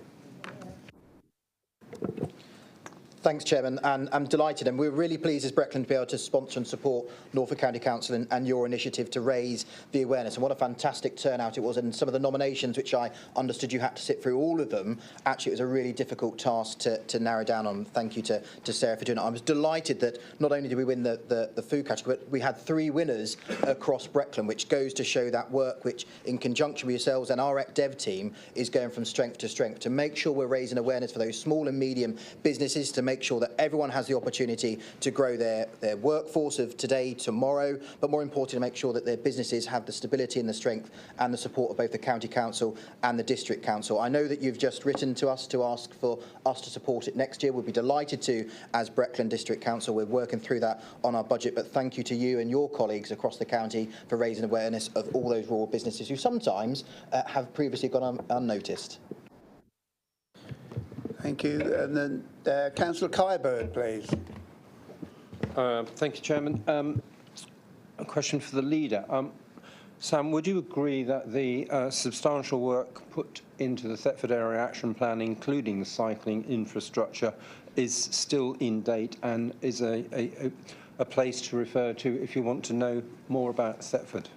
Thanks, Chairman, and I'm delighted, and we're really pleased as Breckland to be able to sponsor and support Norfolk County Council and your initiative to raise the awareness. And what a fantastic turnout it was, and some of the nominations, which I understood you had to sit through all of them, actually it was a really difficult task to narrow down on. Thank you to Sarah for doing it. I was delighted that not only did we win the food category, but we had 3 winners across Breckland, which goes to show that work, which in conjunction with yourselves and our dev team is going from strength to strength to make sure we're raising awareness for those small and medium businesses, to make sure that everyone has the opportunity to grow their workforce of today, tomorrow, but more importantly, make sure that their businesses have the stability and the strength and the support of both the County Council and the District Council. I know that you've just written to us to ask for us to support it next year. We'll be delighted to, as Breckland District Council. We're working through that on our budget, but thank you to you and your colleagues across the county for raising awareness of all those rural businesses who sometimes have previously gone unnoticed. Thank you. And then Councillor Kyburn, please. Thank you, Chairman. A question for the leader. Sam, would you agree that the substantial work put into the Thetford Area Action Plan, including the cycling infrastructure, is still in date and is a place to refer to if you want to know more about Thetford?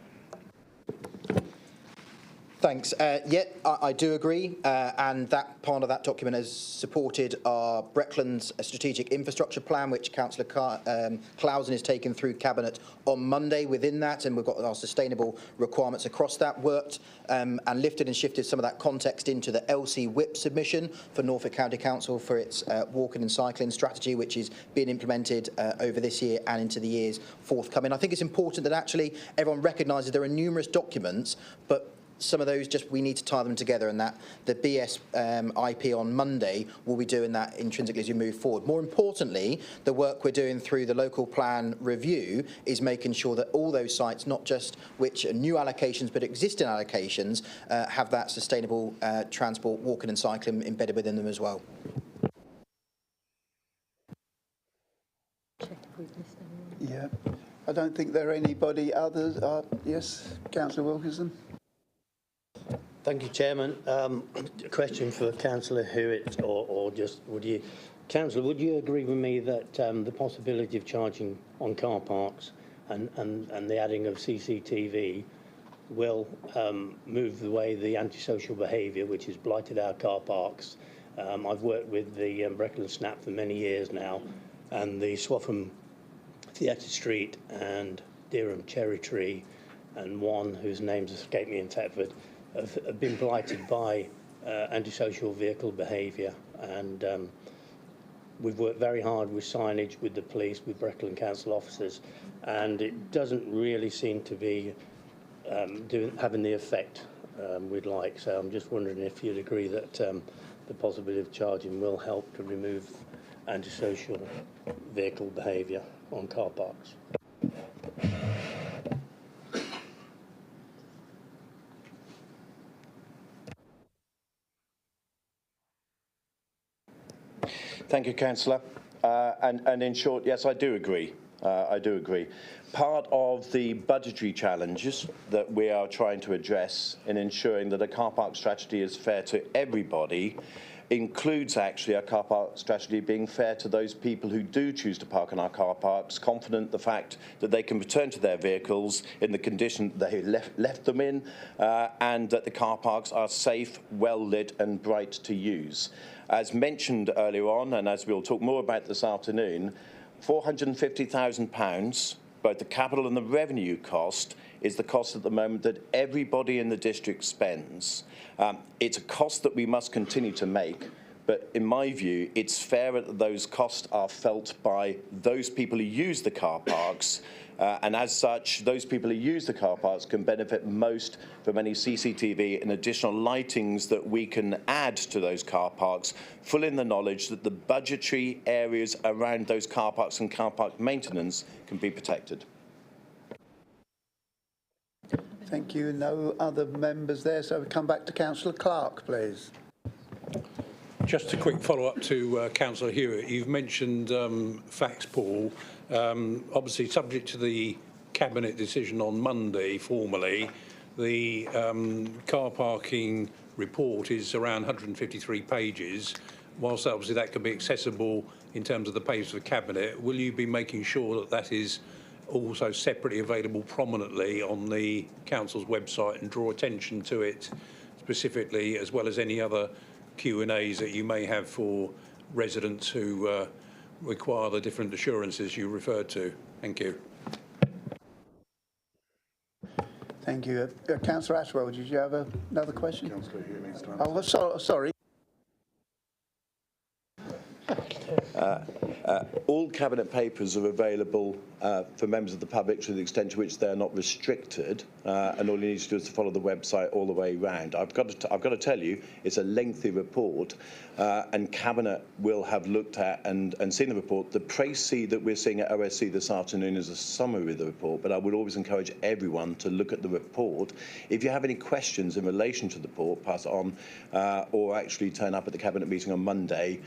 Thanks. I do agree, and that part of that document has supported our Breckland's strategic infrastructure plan, which Councillor Clausen is taking through Cabinet on Monday within that, and we've got our sustainable requirements across that, worked and lifted and shifted some of that context into the LC WIP submission for Norfolk County Council for its walking and cycling strategy, which is being implemented over this year and into the years forthcoming. I think it's important that actually everyone recognises there are numerous documents, but some of those, just we need to tie them together, and that the BS IP on Monday will be doing that intrinsically as you move forward. More importantly, the work we're doing through the local plan review is making sure that all those sites, not just which are new allocations but existing allocations, have that sustainable transport, walking and cycling embedded within them as well. Yeah. I don't think there are anybody others. Yes, Councillor Wilkinson. Thank you, Chairman. A question for Councillor Hewitt, or just would you, Councillor, would you agree with me that the possibility of charging on car parks and the adding of CCTV will move the way the antisocial behaviour, which has blighted our car parks? I've worked with the Breckland Snap for many years now, and the Swaffham Theatre Street and Dereham Cherry Tree, and one whose names escape me in Thetford, have been blighted by antisocial vehicle behaviour, and we've worked very hard with signage, with the police, with Breckland Council officers, and it doesn't really seem to be having the effect we'd like. So I'm just wondering if you'd agree that the possibility of charging will help to remove antisocial vehicle behaviour on car parks. Thank you, Councillor. And in short, yes, I do agree. I do agree. Part of the budgetary challenges that we are trying to address in ensuring that a car park strategy is fair to everybody includes actually a car park strategy being fair to those people who do choose to park in our car parks, confident the fact that they can return to their vehicles in the condition they left them in, and that the car parks are safe, well lit and bright to use. As mentioned earlier on, and as we'll talk more about this afternoon, £450,000, both the capital and the revenue cost, is the cost at the moment that everybody in the district spends. It's a cost that we must continue to make, but in my view, it's fair that those costs are felt by those people who use the car parks, and as such, those people who use the car parks can benefit most from any CCTV and additional lightings that we can add to those car parks, full in the knowledge that the budgetary areas around those car parks and car park maintenance can be protected. Thank you. No other members there, so we come back to Councillor Clark, please. Just a quick follow-up to Councillor Hewitt. You've mentioned facts, Paul. Obviously, subject to the Cabinet decision on Monday, formally, the car parking report is around 153 pages. Whilst obviously that can be accessible in terms of the pages of the Cabinet, will you be making sure that that is also separately available prominently on the Council's website and draw attention to it specifically, as well as any other Q&As that you may have for residents who require the different assurances you referred to? Thank you. Thank you. Councillor Ashwell, did you have another question? Councillor Hewitt needs to answer. Oh, sorry. All Cabinet papers are available for members of the public to the extent to which they are not restricted, and all you need to do is to follow the website all the way round. I've got to tell you, it's a lengthy report, and Cabinet will have looked at and seen the report. The précis that we're seeing at OSC this afternoon is a summary of the report, but I would always encourage everyone to look at the report. If you have any questions in relation to the report, pass it on, or actually turn up at the Cabinet meeting on Monday,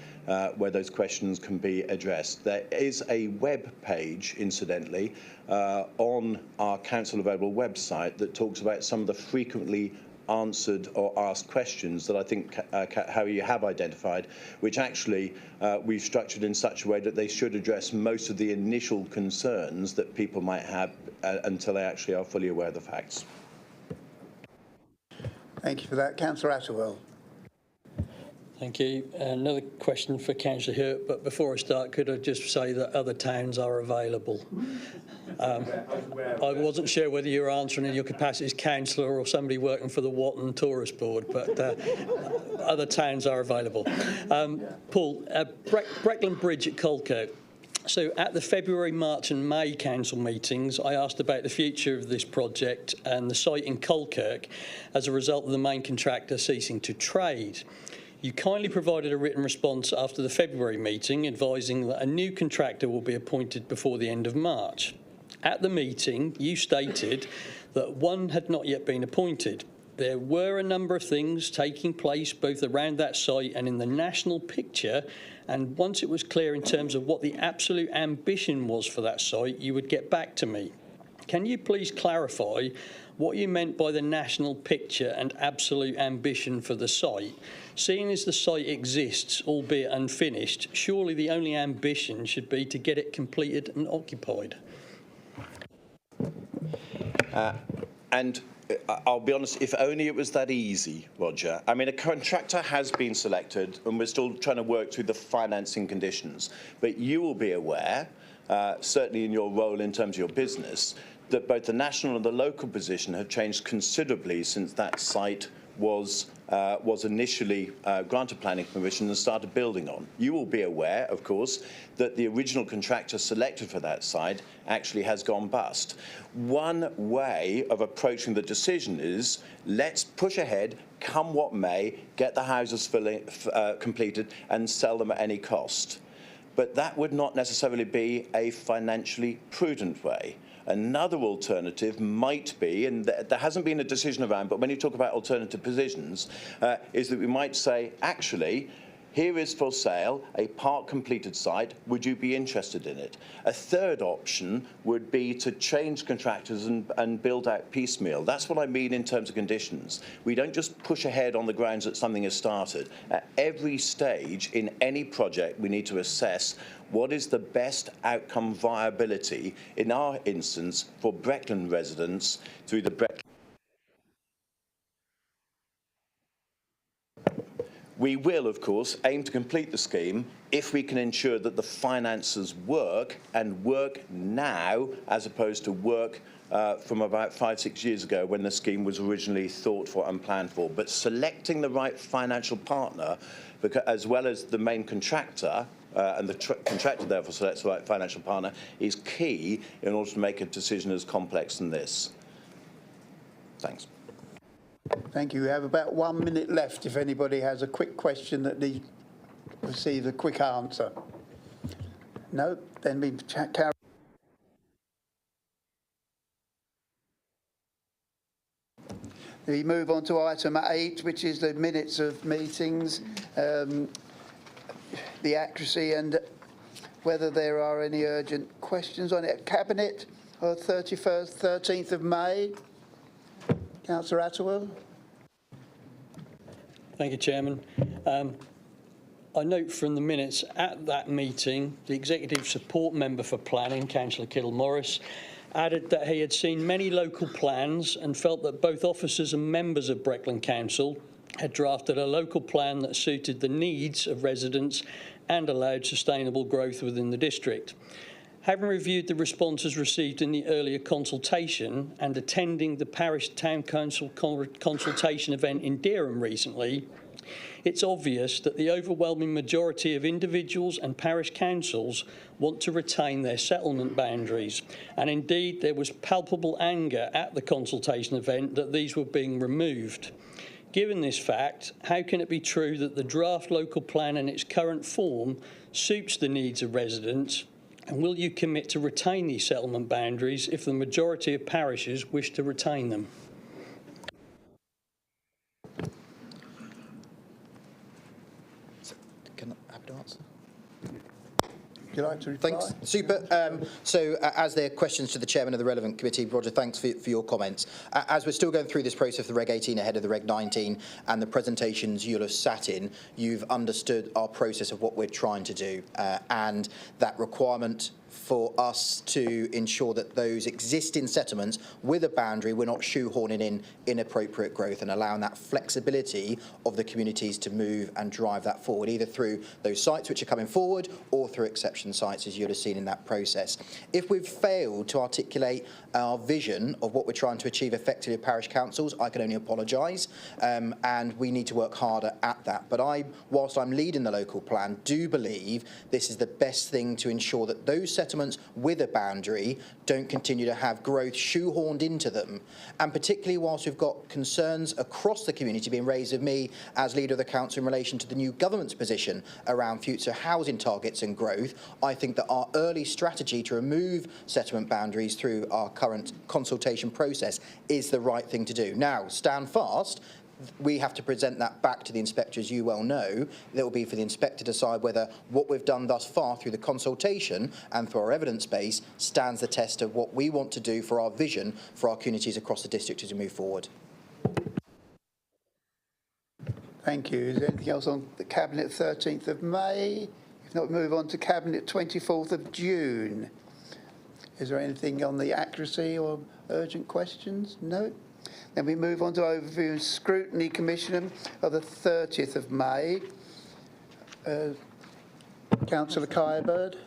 where those questions can be addressed. There is a web page, incidentally, on our Council Available website that talks about some of the frequently answered or asked questions that I think how you have identified, which actually we've structured in such a way that they should address most of the initial concerns that people might have until they actually are fully aware of the facts. Thank you for that. Councillor Atterwell. Thank you. Another question for Councillor Hewitt, but before I start, could I just say that other towns are available? I wasn't sure whether you were answering in your capacity as councillor or somebody working for the Watton Tourist Board, but other towns are available. Paul, Breckland Bridge at Colcote. So at the February, March and May council meetings, I asked about the future of this project and the site in Colkirk as a result of the main contractor ceasing to trade. You kindly provided a written response after the February meeting advising that a new contractor will be appointed before the end of March. At the meeting, you stated that one had not yet been appointed. There were a number of things taking place both around that site and in the national picture, and once it was clear in terms of what the absolute ambition was for that site, you would get back to me. Can you please clarify what you meant by the national picture and absolute ambition for the site? Seeing as the site exists, albeit unfinished, surely the only ambition should be to get it completed and occupied. And I'll be honest, if only it was that easy, Roger. I mean, a contractor has been selected and we're still trying to work through the financing conditions. But you will be aware, certainly in your role in terms of your business, that both the national and the local position have changed considerably since that site was initially granted planning permission and started building on. You will be aware, of course, that the original contractor selected for that site actually has gone bust. One way of approaching the decision is let's push ahead, come what may, get the houses completed and sell them at any cost. But that would not necessarily be a financially prudent way. Another alternative might be, and there hasn't been a decision around, but when you talk about alternative positions, is that we might say, actually, here is for sale a part-completed site. Would you be interested in it? A third option would be to change contractors and build out piecemeal. That's what I mean in terms of conditions. We don't just push ahead on the grounds that something has started. At every stage in any project, we need to assess what is the best outcome viability, in our instance, for Breckland residents through the Breckland. We will, of course, aim to complete the scheme if we can ensure that the finances work and work now as opposed to work from about 5-6 years ago when the scheme was originally thought for and planned for. But selecting the right financial partner, as well as the main contractor, and the contractor therefore selects the right financial partner, is key in order to make a decision as complex than this. Thanks. Thank you. We have about 1 minute left if anybody has a quick question that needs to receive a quick answer. No? Then we carry. We move on to item 8, which is the minutes of meetings, the accuracy and whether there are any urgent questions on it. Cabinet, 13th of May. Councillor Attewell. Thank you, Chairman. I note from the minutes at that meeting, the Executive Support Member for Planning, Councillor Kittle-Morris, added that he had seen many local plans and felt that both officers and members of Breckland Council had drafted a local plan that suited the needs of residents and allowed sustainable growth within the district. Having reviewed the responses received in the earlier consultation and attending the Parish Town Council consultation event in Dereham recently, it's obvious that the overwhelming majority of individuals and parish councils want to retain their settlement boundaries. And indeed, there was palpable anger at the consultation event that these were being removed. Given this fact, how can it be true that the draft local plan in its current form suits the needs of residents? And will you commit to retain these settlement boundaries if the majority of parishes wish to retain them? Can I have an answer? Would you like to reply? Thanks. Super. So as there are questions to the chairman of the relevant committee, Roger, thanks for your comments. As we're still going through this process of the Reg 18 ahead of the Reg 19 and the presentations you'll have sat in, you've understood our process of what we're trying to do. And that requirement for us to ensure that those existing settlements with a boundary, we're not shoehorning in inappropriate growth and allowing that flexibility of the communities to move and drive that forward, either through those sites which are coming forward or through exception sites, as you'd have seen in that process. If we've failed to articulate our vision of what we're trying to achieve effectively with parish councils, I can only apologise, and we need to work harder at that. But whilst I'm leading the local plan, do believe this is the best thing to ensure that those settlements with a boundary don't continue to have growth shoehorned into them. And particularly whilst we've got concerns across the community being raised with me as leader of the council in relation to the new government's position around future housing targets and growth, I think that our early strategy to remove settlement boundaries through our current consultation process is the right thing to do. Now, stand fast. We have to present that back to the inspector, as you well know. That will be for the inspector to decide whether what we've done thus far through the consultation and through our evidence base stands the test of what we want to do for our vision for our communities across the district as we move forward. Thank you. Is there anything else on the Cabinet 13th of May? If not, we move on to Cabinet 24th of June. Is there anything on the accuracy or urgent questions? No? Then we move on to Overview and Scrutiny Commission of the 30th of May. Councillor Kyer-Bird.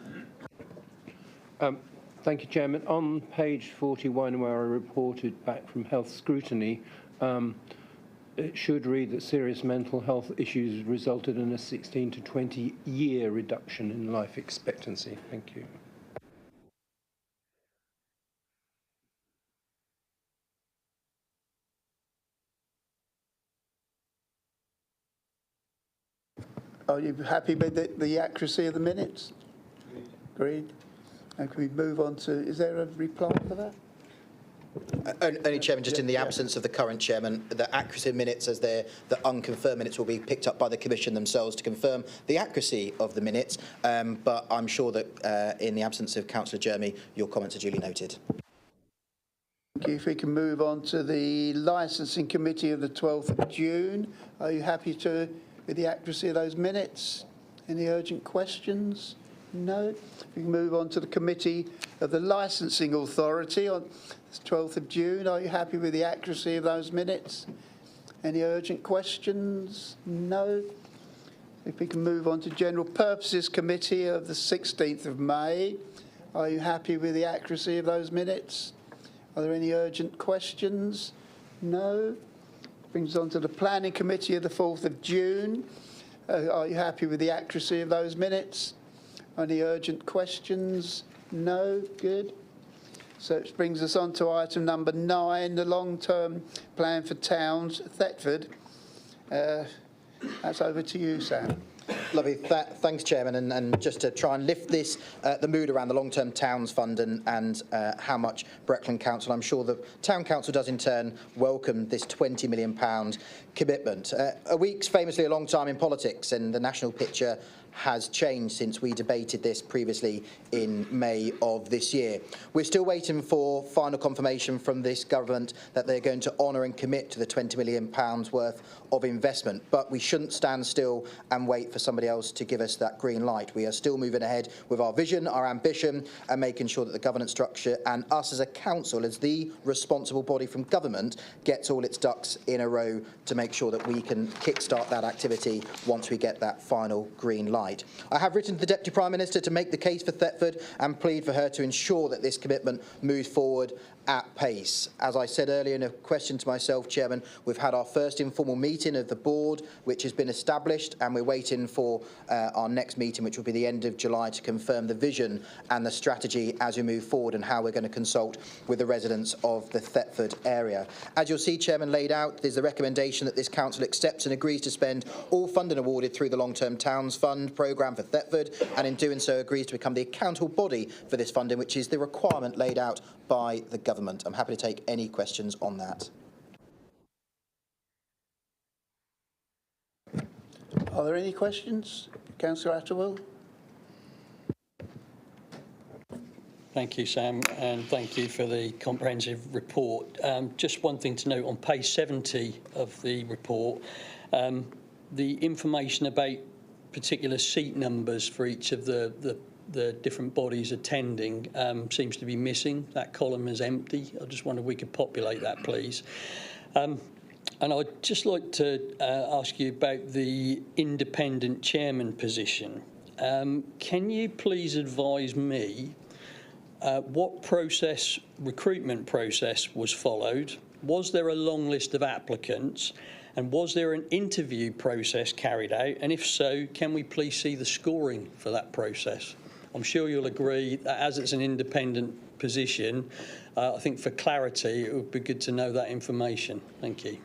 Thank you, Chairman. On page 41, where I reported back from Health Scrutiny, it should read that serious mental health issues resulted in a 16 to 20 year reduction in life expectancy. Thank you. Are you happy with the accuracy of the minutes? Agreed. And can we move on to, is there a reply for that? Only, Chairman, just in the absence of the current Chairman, the accuracy of minutes as the unconfirmed minutes will be picked up by the Commission themselves to confirm the accuracy of the minutes, but I'm sure that in the absence of Councillor Jeremy, your comments are duly noted. Thank you. If we can move on to the Licensing Committee of the 12th of June. Are you happy with the accuracy of those minutes? Any urgent questions? No. We can move on to the Committee of the Licensing Authority on the 12th of June. Are you happy with the accuracy of those minutes? Any urgent questions? No. If we can move on to General Purposes Committee of the 16th of May. Are you happy with the accuracy of those minutes? Are there any urgent questions? No. Brings us on to the Planning Committee of the 4th of June. Are you happy with the accuracy of those minutes? Any urgent questions? No. Good. So it brings us on to item number 9, the long-term plan for towns, Thetford. That's over to you, Sam. Lovely. Thanks, Chairman. And just to try and lift this, the mood around the long-term towns fund and how much Breckland Council, I'm sure the Town Council does in turn welcome this £20 million commitment. A week's famously a long time in politics, and the national picture has changed since we debated this previously in May of this year. We're still waiting for final confirmation from this government that they're going to honour and commit to the £20 million worth of investment, but we shouldn't stand still and wait for somebody else to give us that green light. We are still moving ahead with our vision, our ambition, and making sure that the governance structure and us as a council, as the responsible body from government, gets all its ducks in a row to make sure that we can kickstart that activity once we get that final green light. I have written to the Deputy Prime Minister to make the case for Thetford and plead for her to ensure that this commitment moves forward at pace. As I said earlier in a question to myself, Chairman, we've had our first informal meeting of the board, which has been established, and we're waiting for our next meeting, which will be the end of July, to confirm the vision and the strategy as we move forward and how we're going to consult with the residents of the Thetford area. As you'll see, Chairman, laid out, there's the recommendation that this council accepts and agrees to spend all funding awarded through the Long-Term Towns Fund programme for Thetford, and in doing so agrees to become the accountable body for this funding, which is the requirement laid out by the government. I'm happy to take any questions on that. Are there any questions? Councillor Atterwell. Thank you, Sam, and thank you for the comprehensive report. Just one thing to note, on page 70 of the report, the information about particular seat numbers for each of the the different bodies attending seems to be missing. That column is empty. I just wonder if we could populate that, please. And I'd just like to ask you about the independent chairman position. Can you please advise me what recruitment process was followed? Was there a long list of applicants? And was there an interview process carried out? And if so, can we please see the scoring for that process? I'm sure you'll agree that as it's an independent position, I think for clarity, it would be good to know that information. Thank you.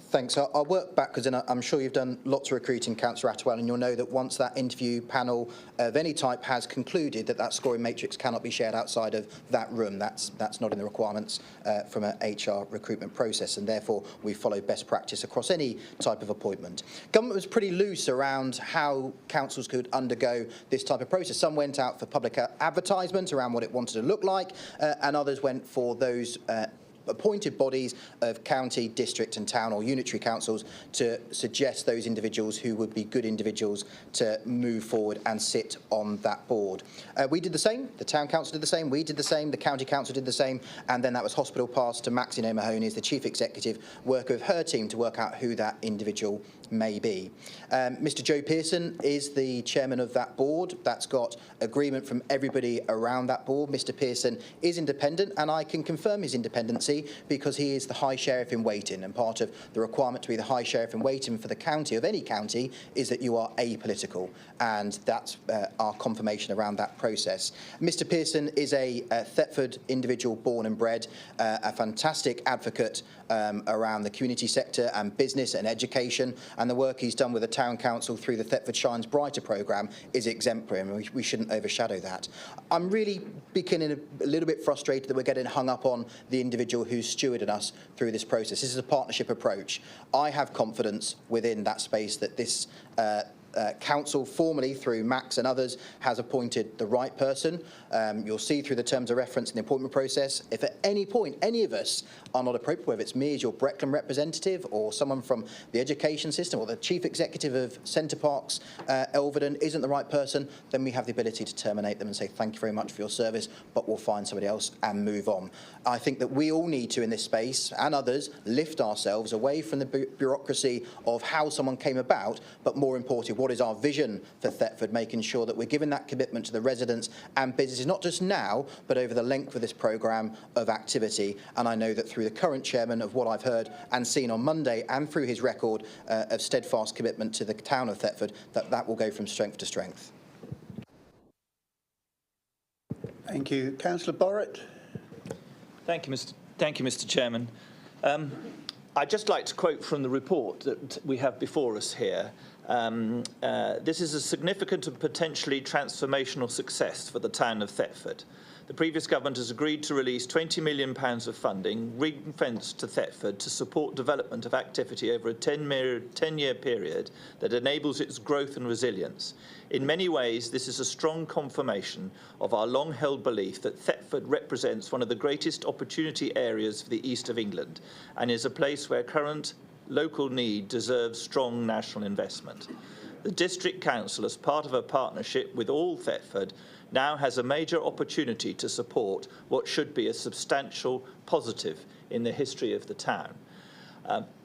Thanks. I'll work backwards, and I'm sure you've done lots of recruiting, Councillor Attwell, and you'll know that once that interview panel of any type has concluded that scoring matrix cannot be shared outside of that room. That's not in the requirements from an HR recruitment process, and therefore we follow best practice across any type of appointment. Government was pretty loose around how councils could undergo this type of process. Some went out for public advertisement around what it wanted to look like, and others went for those appointed bodies of county, district and town or unitary councils to suggest those individuals who would be good individuals to move forward and sit on that board. We did the same, the town council did the same, we did the same, the county council did the same, and then that was hospital passed to Maxine O'Mahony as the chief executive, work with her team to work out who that individual may be. Mr Joe Pearson is the chairman of that board. That's got agreement from everybody around that board. Mr Pearson is independent, and I can confirm his independency because he is the High Sheriff in waiting, and part of the requirement to be the High Sheriff in waiting for the county, of any county, is that you are apolitical, and that's our confirmation around that process. Mr Pearson is a Thetford individual born and bred, a fantastic advocate around the community sector and business and education, and the work he's done with the Town Council through the Thetford Shines Brighter programme is exemplary, and we shouldn't overshadow that. I'm really becoming a little bit frustrated that we're getting hung up on the individual who's stewarded us through this process. This is a partnership approach. I have confidence within that space that this council, formally through Max and others, has appointed the right person. You'll see through the terms of reference in the appointment process, if at any point any of us are not appropriate, whether it's me as your Breckland representative or someone from the education system or the chief executive of Centre Parks, Elvedon, isn't the right person, then we have the ability to terminate them and say thank you very much for your service, but we'll find somebody else and move on. I think that we all need to, in this space, and others, lift ourselves away from the bureaucracy of how someone came about, but more importantly, what is our vision for Thetford, making sure that we're giving that commitment to the residents and businesses, not just now, but over the length of this programme of activity. And I know that through the current chairman, of what I've heard and seen on Monday, and through his record of steadfast commitment to the town of Thetford, that will go from strength to strength. Thank you. Councillor Borrett. Thank you, Mr Chairman. I'd just like to quote from the report that we have before us here. This is a significant and potentially transformational success for the town of Thetford. The previous government has agreed to release £20 million of funding, ring-fenced to Thetford, to support development of activity over a 10-year period that enables its growth and resilience. In many ways, this is a strong confirmation of our long-held belief that Thetford represents one of the greatest opportunity areas for the east of England and is a place where current local need deserves strong national investment. The District Council, as part of a partnership with all Thetford, now has a major opportunity to support what should be a substantial positive in the history of the town.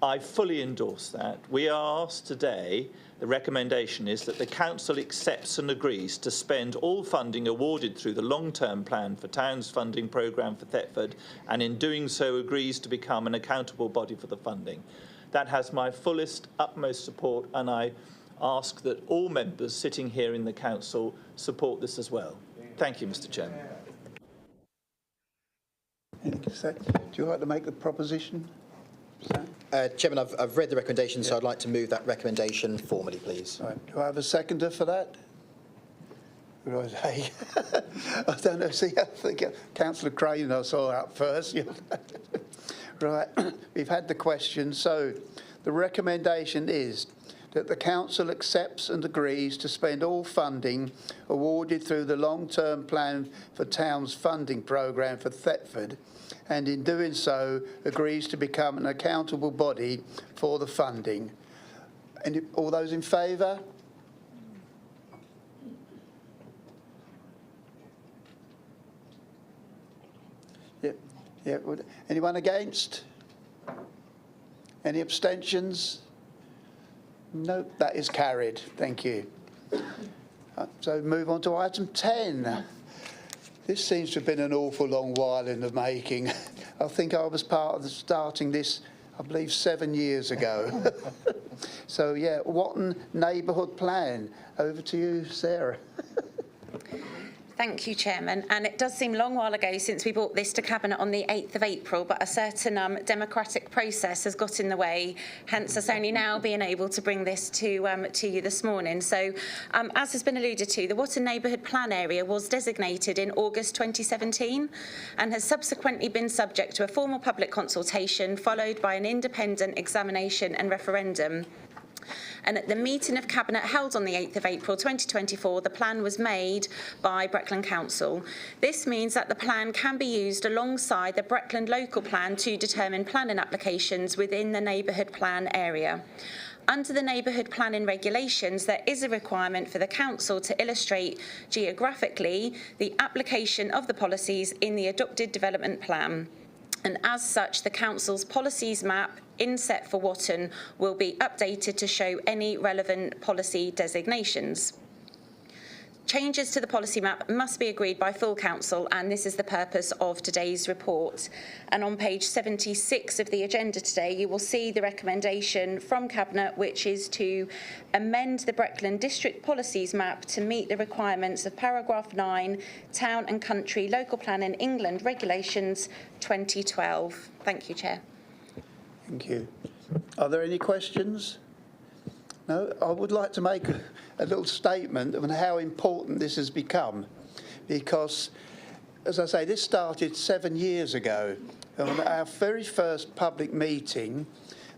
I fully endorse that. We are asked today, the recommendation is that the Council accepts and agrees to spend all funding awarded through the long-term plan for Towns Funding Programme for Thetford, and in doing so agrees to become an accountable body for the funding. That has my fullest, utmost support, and I ask that all members sitting here in the Council support this as well. Thank you, Mr Chairman. Do you like to make the proposition, Sam? Chairman, I've read the recommendation, so I'd like to move that recommendation formally, please. Right. Do I have a seconder for that? What do I say? I don't know. See, I think Councillor Crane I saw up first. Right. We've had the question. So the recommendation is that the Council accepts and agrees to spend all funding awarded through the long-term plan for Towns Funding Programme for Thetford, and in doing so agrees to become an accountable body for the funding. All those in favour? Yeah, anyone against? Any abstentions? No, that is carried. Thank you. So move on to item 10. This seems to have been an awful long while in the making. I think I was part of starting this, I believe, 7 years ago. So yeah, Watton Neighbourhood Plan. Over to you, Sarah. Thank you, Chairman. And it does seem a long while ago since we brought this to Cabinet on the 8th of April, but a certain democratic process has got in the way, hence us only now being able to bring this to you this morning. So, as has been alluded to, the Watton Neighbourhood Plan area was designated in August 2017 and has subsequently been subject to a formal public consultation followed by an independent examination and referendum. And at the meeting of Cabinet held on the 8th of April 2024, the plan was made by Breckland Council. This means that the plan can be used alongside the Breckland local plan to determine planning applications within the neighbourhood plan area. Under the neighbourhood planning regulations, there is a requirement for the council to illustrate geographically the application of the policies in the adopted development plan. And as such, the council's policies map inset for Watton will be updated to show any relevant policy designations. Changes to the policy map must be agreed by full council, and this is the purpose of today's report. And on page 76 of the agenda today, you will see the recommendation from Cabinet, which is to amend the Breckland District Policies Map to meet the requirements of paragraph 9, Town and Country Local Plan in England Regulations 2012. Thank you, Chair. Thank you. Are there any questions? No, I would like to make a little statement on how important this has become, because, as I say, this started 7 years ago. On our very first public meeting,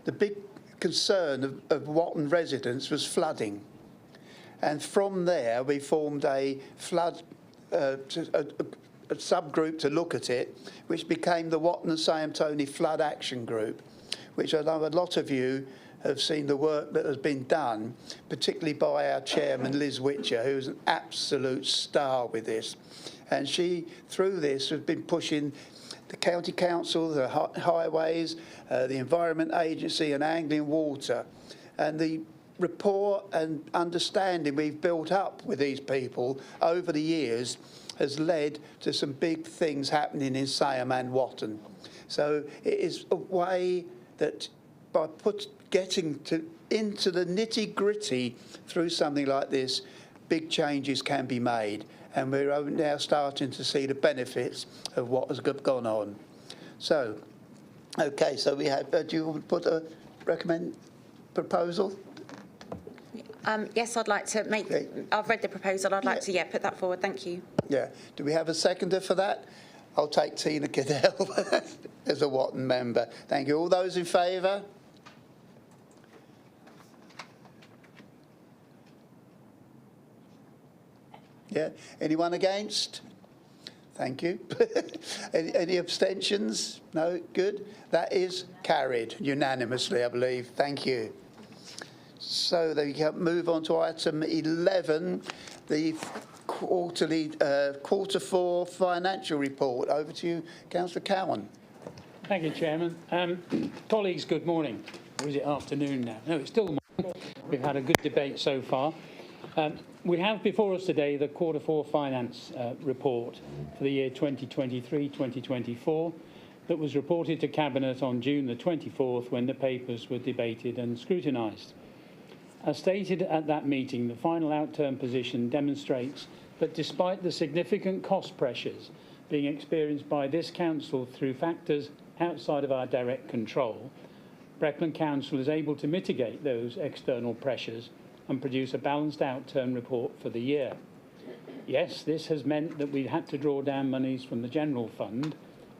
the big concern of Watton residents was flooding. And from there, we formed a flood a subgroup to look at it, which became the Watton and Sayham-Tony Flood Action Group, which I know a lot of you have seen the work that has been done, particularly by our chairman, Liz Witcher, who's an absolute star with this. And she, through this, has been pushing the County Council, the highways, the Environment Agency and Anglian Water. And the rapport and understanding we've built up with these people over the years has led to some big things happening in Sayham and Watton. So it is a way that by getting into the nitty-gritty through something like this, big changes can be made. And we're now starting to see the benefits of what has gone on. So, okay, so we have, do you put a proposal? Yes, I'd like to make, I've read the proposal, I'd like to, put that forward, thank you. Yeah, do we have a seconder for that? I'll take Tina Cadell as a Watton member. Thank you. All those in favour? Yeah. Anyone against? Thank you. Any abstentions? No? Good. That is carried unanimously, I believe. Thank you. So then we can move on to item 11, the quarter 4 financial report. Over to you, Councillor Cowan. Thank you, Chairman. Colleagues, good morning. Or is it afternoon now? No, it's still morning. We've had a good debate so far. We have before us today the quarter 4 finance report for the year 2023-2024 that was reported to Cabinet on June the 24th when the papers were debated and scrutinised. As stated at that meeting, the final outturn position demonstrates that despite the significant cost pressures being experienced by this council through factors outside of our direct control, Breckland Council is able to mitigate those external pressures and produce a balanced outturn report for the year. Yes, this has meant that we've had to draw down monies from the general fund,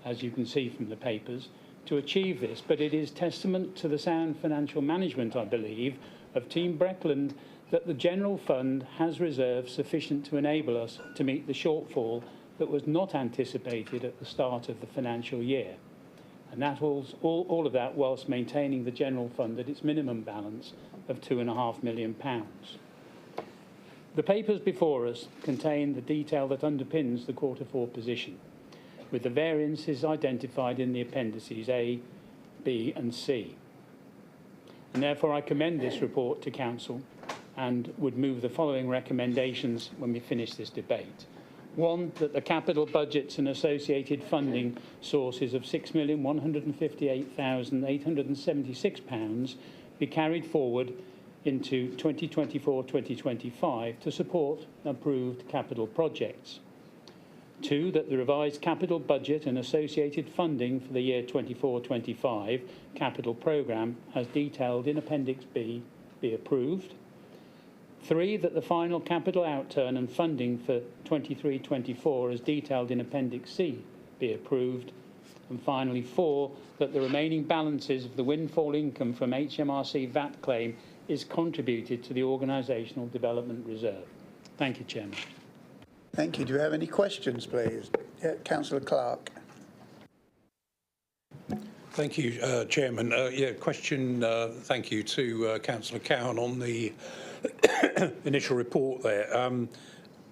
as you can see from the papers, to achieve this, but it is testament to the sound financial management, I believe, of Team Breckland that the general fund has reserves sufficient to enable us to meet the shortfall that was not anticipated at the start of the financial year. And that all of that whilst maintaining the general fund at its minimum balance of £2.5 million. The papers before us contain the detail that underpins the quarter 4 position. with the variances identified in the appendices A, B and C. And therefore I commend this report to Council and would move the following recommendations when we finish this debate. One, that the capital budgets and associated funding sources of £6,158,876 be carried forward into 2024-2025 to support approved capital projects. Two, that the revised capital budget and associated funding for the year 24-25 capital programme as detailed in Appendix B be approved. Three, that the final capital outturn and funding for 23-24 as detailed in Appendix C be approved. And finally, four, that the remaining balances of the windfall income from HMRC VAT claim is contributed to the Organisational Development Reserve. Thank you, Chairman. Thank you. Do you have any questions, please? Yeah, Councillor Clark. Thank you, Chairman. Question, thank you to Councillor Cowan on the initial report there.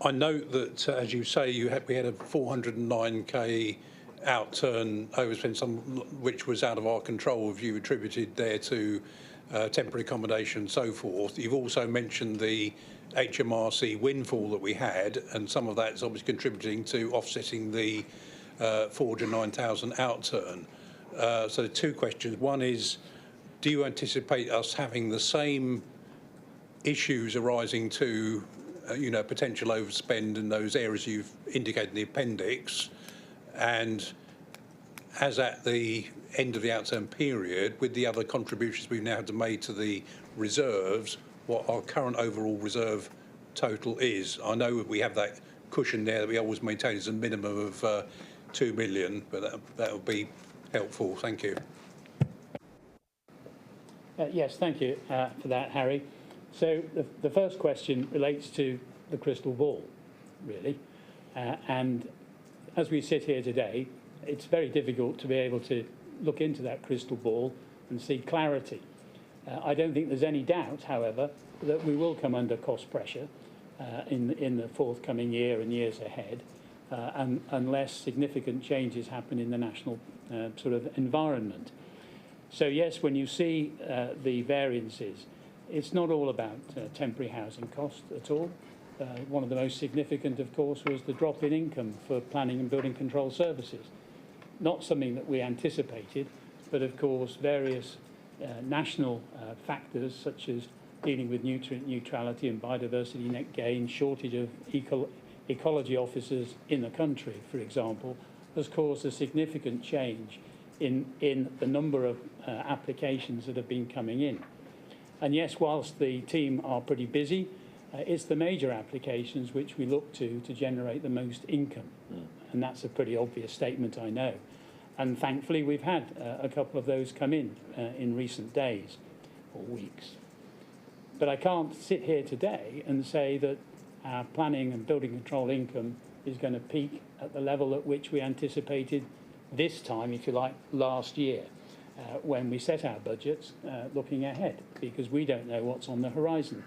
I note that, as you say, we had a 409k outturn overspend, some which was out of our control, if you attributed there to temporary accommodation and so forth. You've also mentioned the HMRC windfall that we had, and some of that's obviously contributing to offsetting the 409,000 outturn. So two questions. One is, do you anticipate us having the same issues arising to, potential overspend in those areas you've indicated in the appendix? And as at the end of the outturn period, with the other contributions we've now had to make to the reserves, what our current overall reserve total is? I know we have that cushion there that we always maintain as a minimum of 2 million, but that would be helpful. Thank you. Yes, thank you for that, Harry. So the first question relates to the crystal ball, really. And as we sit here today, it's very difficult to be able to look into that crystal ball and see clarity. I don't think there's any doubt, however, that we will come under cost pressure in the forthcoming year and years ahead, unless significant changes happen in the national sort of environment. So yes, when you see the variances, it's not all about temporary housing costs at all. One of the most significant, of course, was the drop in income for planning and building control services. Not something that we anticipated, but of course various national factors such as dealing with nutrient neutrality and biodiversity net gain, shortage of ecology officers in the country, for example, has caused a significant change in the number of applications that have been coming in. And yes, whilst the team are pretty busy, it's the major applications which we look to generate the most income. And that's a pretty obvious statement, I know. And thankfully, we've had a couple of those come in recent days or weeks. But I can't sit here today and say that our planning and building control income is going to peak at the level at which we anticipated this time, if you like, last year, when we set our budgets looking ahead, because we don't know what's on the horizon.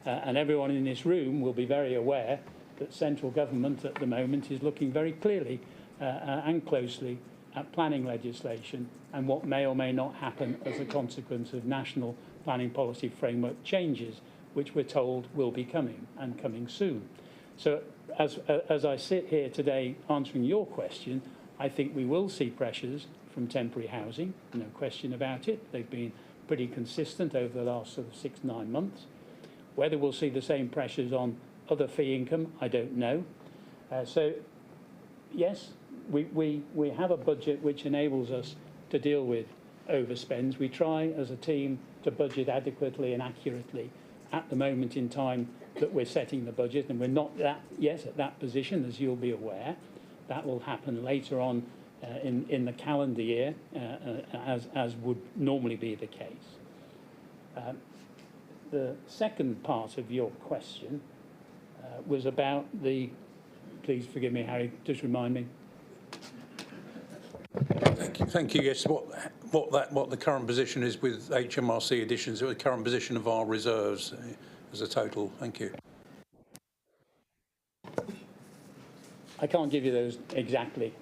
And everyone in this room will be very aware that central government at the moment is looking very clearly and closely at planning legislation and what may or may not happen as a consequence of national planning policy framework changes, which we're told will be coming and coming soon. So as I sit here today answering your question, I think we will see pressures from temporary housing, no question about it. They've been pretty consistent over the last sort of 6-9 months. Whether we'll see the same pressures on other fee income, I don't know. So yes, we have a budget which enables us to deal with overspends. We try as a team to budget adequately and accurately at the moment in time that we're setting the budget, and we're not yet at that position, as you'll be aware. That will happen later on in the calendar year, as would normally be the case. The second part of your question was about the, please forgive me, Harry, just remind me. Thank you. Yes, what the current position is with HMRC additions, or the current position of our reserves as a total. Thank you. I can't give you those exactly.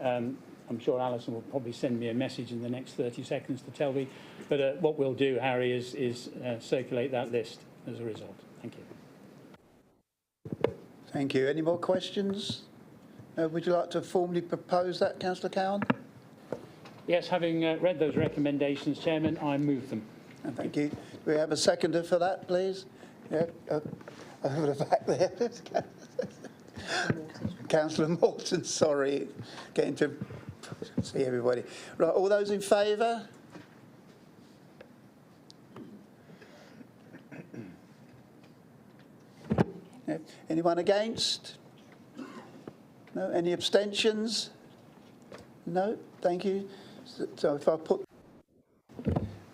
I'm sure Alison will probably send me a message in the next 30 seconds to tell me. But what we'll do, Harry, is circulate that list as a result. Thank you. Thank you. Any more questions? Would you like to formally propose that, Councillor Cowan? Yes, having read those recommendations, Chairman, I move them. Thank you. Do we have a seconder for that, please? Yeah, over the back there. Councillor Morton, sorry, getting to see everybody. Right, all those in favour? Yeah. Anyone against? No. Any abstentions? No. Thank you. So if I put...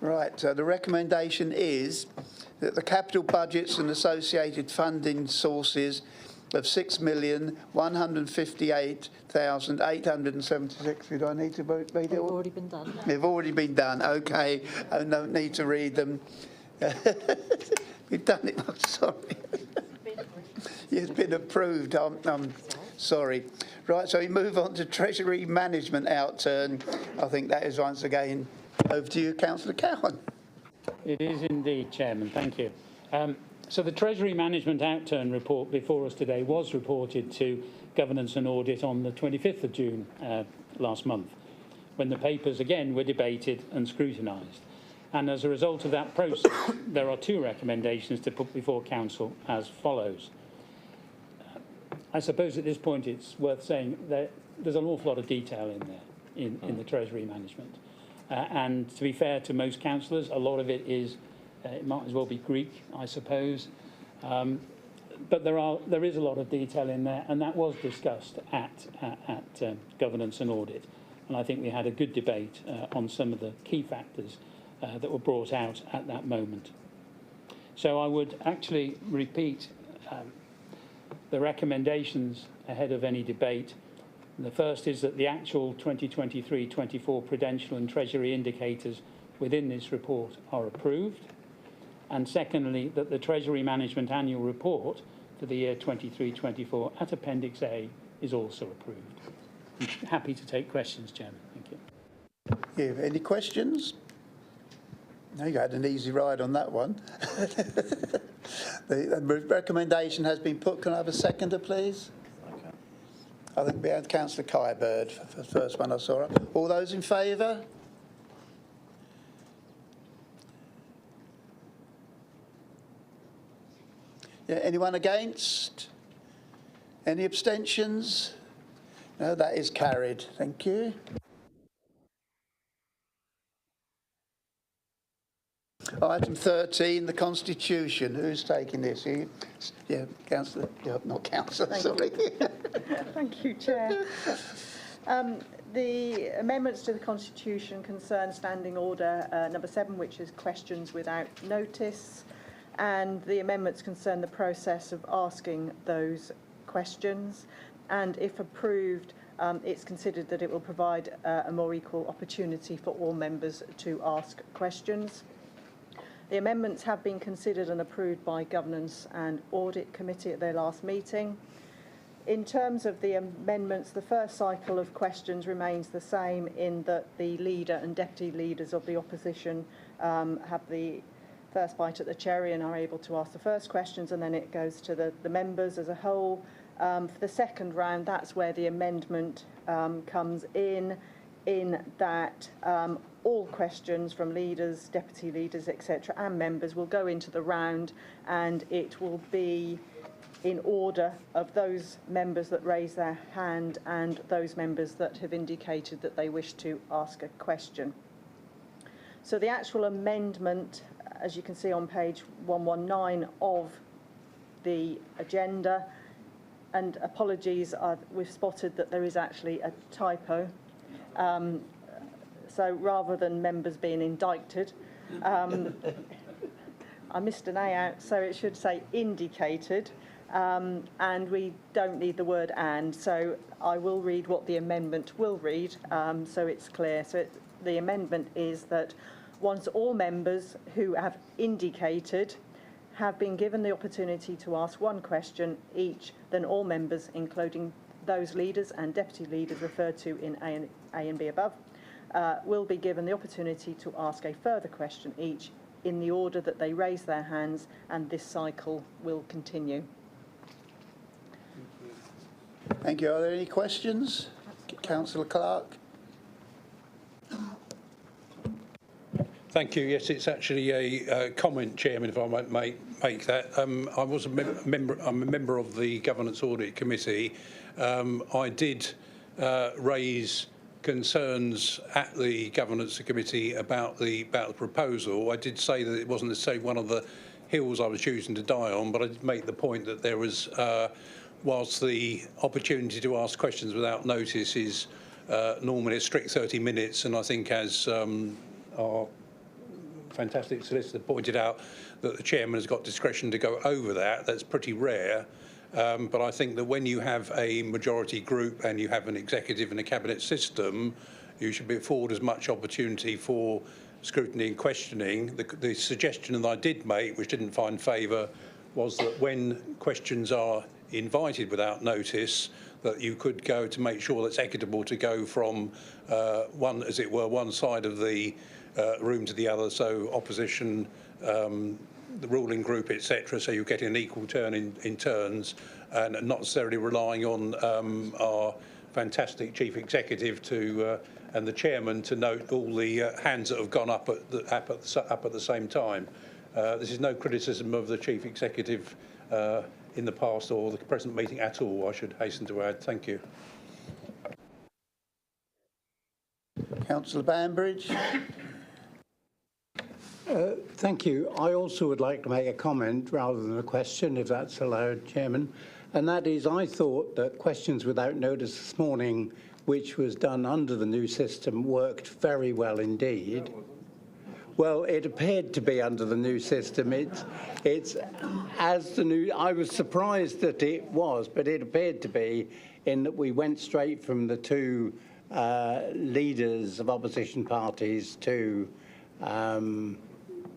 Right, so the recommendation is that the capital budgets and associated funding sources of 6,158,876. Do I need to read it all? They've already been done. They've already been done. Okay, I don't need to read them. We've done it. I'm sorry. It's been approved. I'm sorry. Right, so we move on to Treasury Management outturn. I think that is once again over to you, Councillor Cowan. It is indeed, Chairman. Thank you. So the Treasury Management outturn report before us today was reported to Governance and Audit on the 25th of June last month, when the papers again were debated and scrutinised. And as a result of that process, there are two recommendations to put before Council as follows. I suppose at this point it's worth saying that there's an awful lot of detail in there in the Treasury Management. And to be fair to most councillors, a lot of it is, it might as well be Greek, I suppose. But there is a lot of detail in there, and that was discussed at Governance and Audit. And I think we had a good debate on some of the key factors that were brought out at that moment. So I would actually repeat the recommendations ahead of any debate. The first is that the actual 2023-24 prudential and treasury indicators within this report are approved. And secondly, that the Treasury Management Annual Report for the year 23-24 at Appendix A is also approved. I'm happy to take questions, Chairman. Thank you. Yeah, any questions? No, you had an easy ride on that one. The recommendation has been put. Can I have a seconder, please? I think we had Councillor Kybird for the first one I saw. All those in favour? Yeah, anyone against? Any abstentions? No, that is carried. Thank you. Item 13, the Constitution. Who's taking this? You? Yeah, Councillor. Yeah, not Councillor, sorry. Thank you, Chair. The amendments to the Constitution concern Standing Order number 7, which is questions without notice, and the amendments concern the process of asking those questions, and if approved, it's considered that it will provide a more equal opportunity for all members to ask questions. The amendments have been considered and approved by Governance and Audit Committee at their last meeting. In terms of the amendments, the first cycle of questions remains the same in that the leader and deputy leaders of the opposition have the first bite at the cherry and are able to ask the first questions, and then it goes to the members as a whole. For the second round, that's where the amendment comes in that all questions from leaders, deputy leaders, etc., and members will go into the round, and it will be in order of those members that raise their hand and those members that have indicated that they wish to ask a question. So the actual amendment, as you can see on page 119 of the agenda, and apologies, we've spotted that there is actually a typo. So rather than members being indicted, I missed an A out, so it should say indicated, and we don't need the word and, so I will read what the amendment will read, so it's clear. So the amendment is that once all members who have indicated have been given the opportunity to ask one question each, then all members, including those leaders and deputy leaders referred to in A and B above will be given the opportunity to ask a further question each in the order that they raise their hands, and this cycle will continue. Thank you. Are there any questions? Councillor Clark. Thank you. Yes, it's actually a comment, Chairman, if I might make that. I was I'm a member of the Governance Audit Committee. I did raise concerns at the Governance Committee about the proposal. I did say that it wasn't necessarily one of the hills I was choosing to die on, but I did make the point that there was, whilst the opportunity to ask questions without notice is normally a strict 30 minutes, and I think as our fantastic solicitor pointed out that the chairman has got discretion to go over that. That's pretty rare. But I think that when you have a majority group and you have an executive and a cabinet system, you should be afforded as much opportunity for scrutiny and questioning. The suggestion that I did make, which didn't find favour, was that when questions are invited without notice, that you could go to make sure that's equitable to go from one, as it were, one side of the room to the other, so opposition, the ruling group, etc. So you get an equal turn in turns, and not necessarily relying on our fantastic chief executive to and the chairman to note all the hands that have gone up at the same time. This is no criticism of the chief executive in the past or the present meeting at all, I should hasten to add. Thank you. Councillor Banbridge. Thank you. I also would like to make a comment rather than a question, if that's allowed, Chairman. And that is, I thought that questions without notice this morning, which was done under the new system, worked very well indeed. Well, it appeared to be under the new system. It's as the new. I was surprised that it was, but it appeared to be, in that we went straight from the two leaders of opposition parties to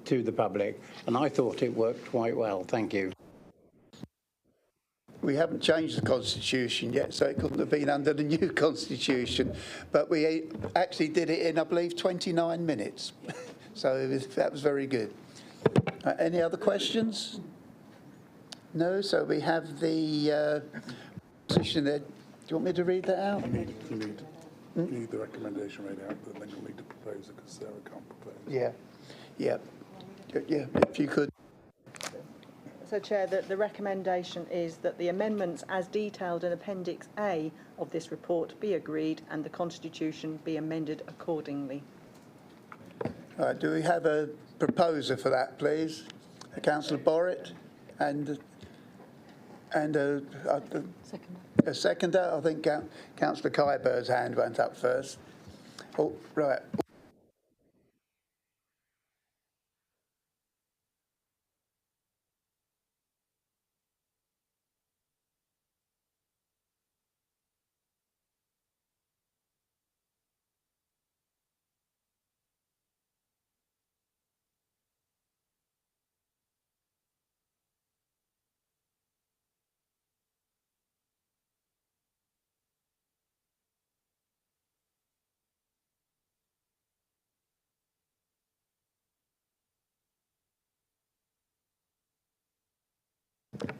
the public, and I thought it worked quite well. Thank you. We haven't changed the constitution yet, so it couldn't have been under the new constitution, but we actually did it in, I believe, 29 minutes. So that was very good. Any other questions? No, so we have the position there. Do you want me to read that out? You need the recommendation read out, but then you'll need to propose it because Sarah can't propose. Yeah, if you could. So, Chair, the recommendation is that the amendments as detailed in Appendix A of this report be agreed and the Constitution be amended accordingly. All right, do we have a proposer for that, please? Councillor Borrett and a seconder. I think Councillor Kyber's hand went up first. Oh, right.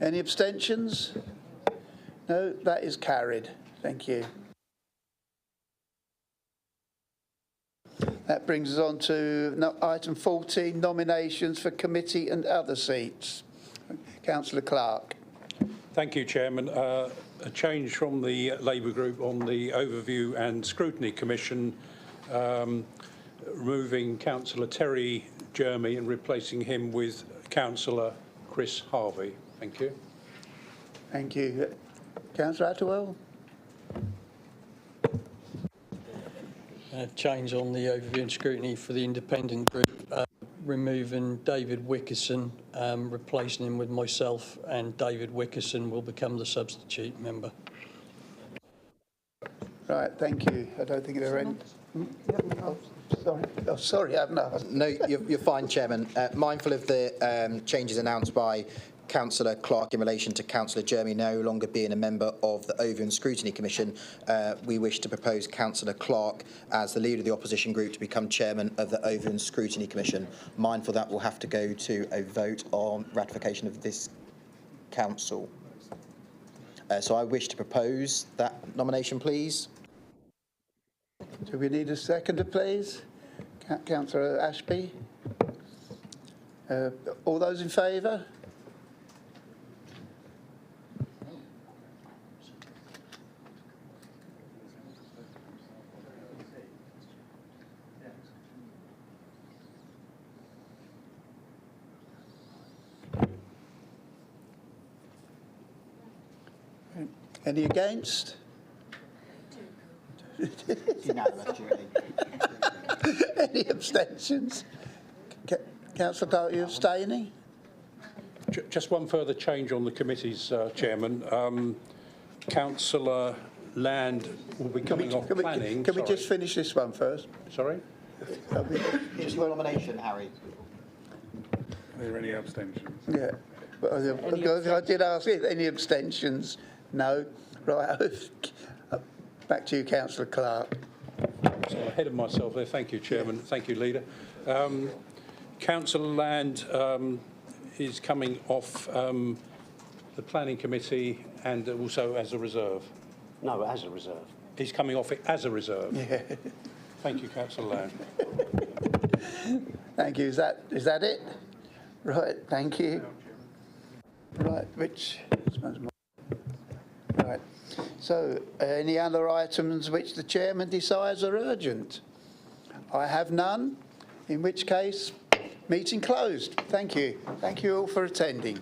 Any abstentions? No, that is carried. Thank you. That brings us on to item 14, nominations for committee and other seats. Councillor Clark. Thank you, Chairman. A change from the Labour Group on the Overview and Scrutiny Commission, removing Councillor Terry Jeremy and replacing him with Councillor Chris Harvey. Thank you. Thank you. Councillor Attewell. Change on the Overview and Scrutiny for the Independent Group, removing David Wickerson, replacing him with myself, and David Wickerson will become the substitute member. Right, thank you. I don't think there are any. Sorry, I haven't asked. No, you're fine, Chairman. Mindful of the changes announced by Councillor Clark in relation to Councillor Jeremy no longer being a member of the Overview and Scrutiny Commission, we wish to propose Councillor Clark as the leader of the opposition group to become chairman of the Overview and Scrutiny Commission. Mindful that we'll have to go to a vote on ratification of this council. So I wish to propose that nomination, please. Do we need a seconder, please? Councillor Ashby. All those in favour? Any against? Any abstentions? Councillor Clark, are you abstaining? Just one further change on the committees, Chairman. Councillor Land will be coming off planning. Can we just finish this one first? Sorry? It's your nomination, Harry. Are there any abstentions? Yeah. Because I did ask it. Any abstentions? No. Right. Back to you, Councillor Clark. So ahead of myself there. Thank you, Chairman. Thank you, Leader. Councillor Land is coming off the Planning Committee and also as a reserve. No, as a reserve. He's coming off it as a reserve. Yeah. Thank you, Councillor Land. Thank you. Is that it? Right. Thank you. Right. Right. So, any other items which the chairman decides are urgent? I have none. In which case, meeting closed. Thank you. Thank you all for attending.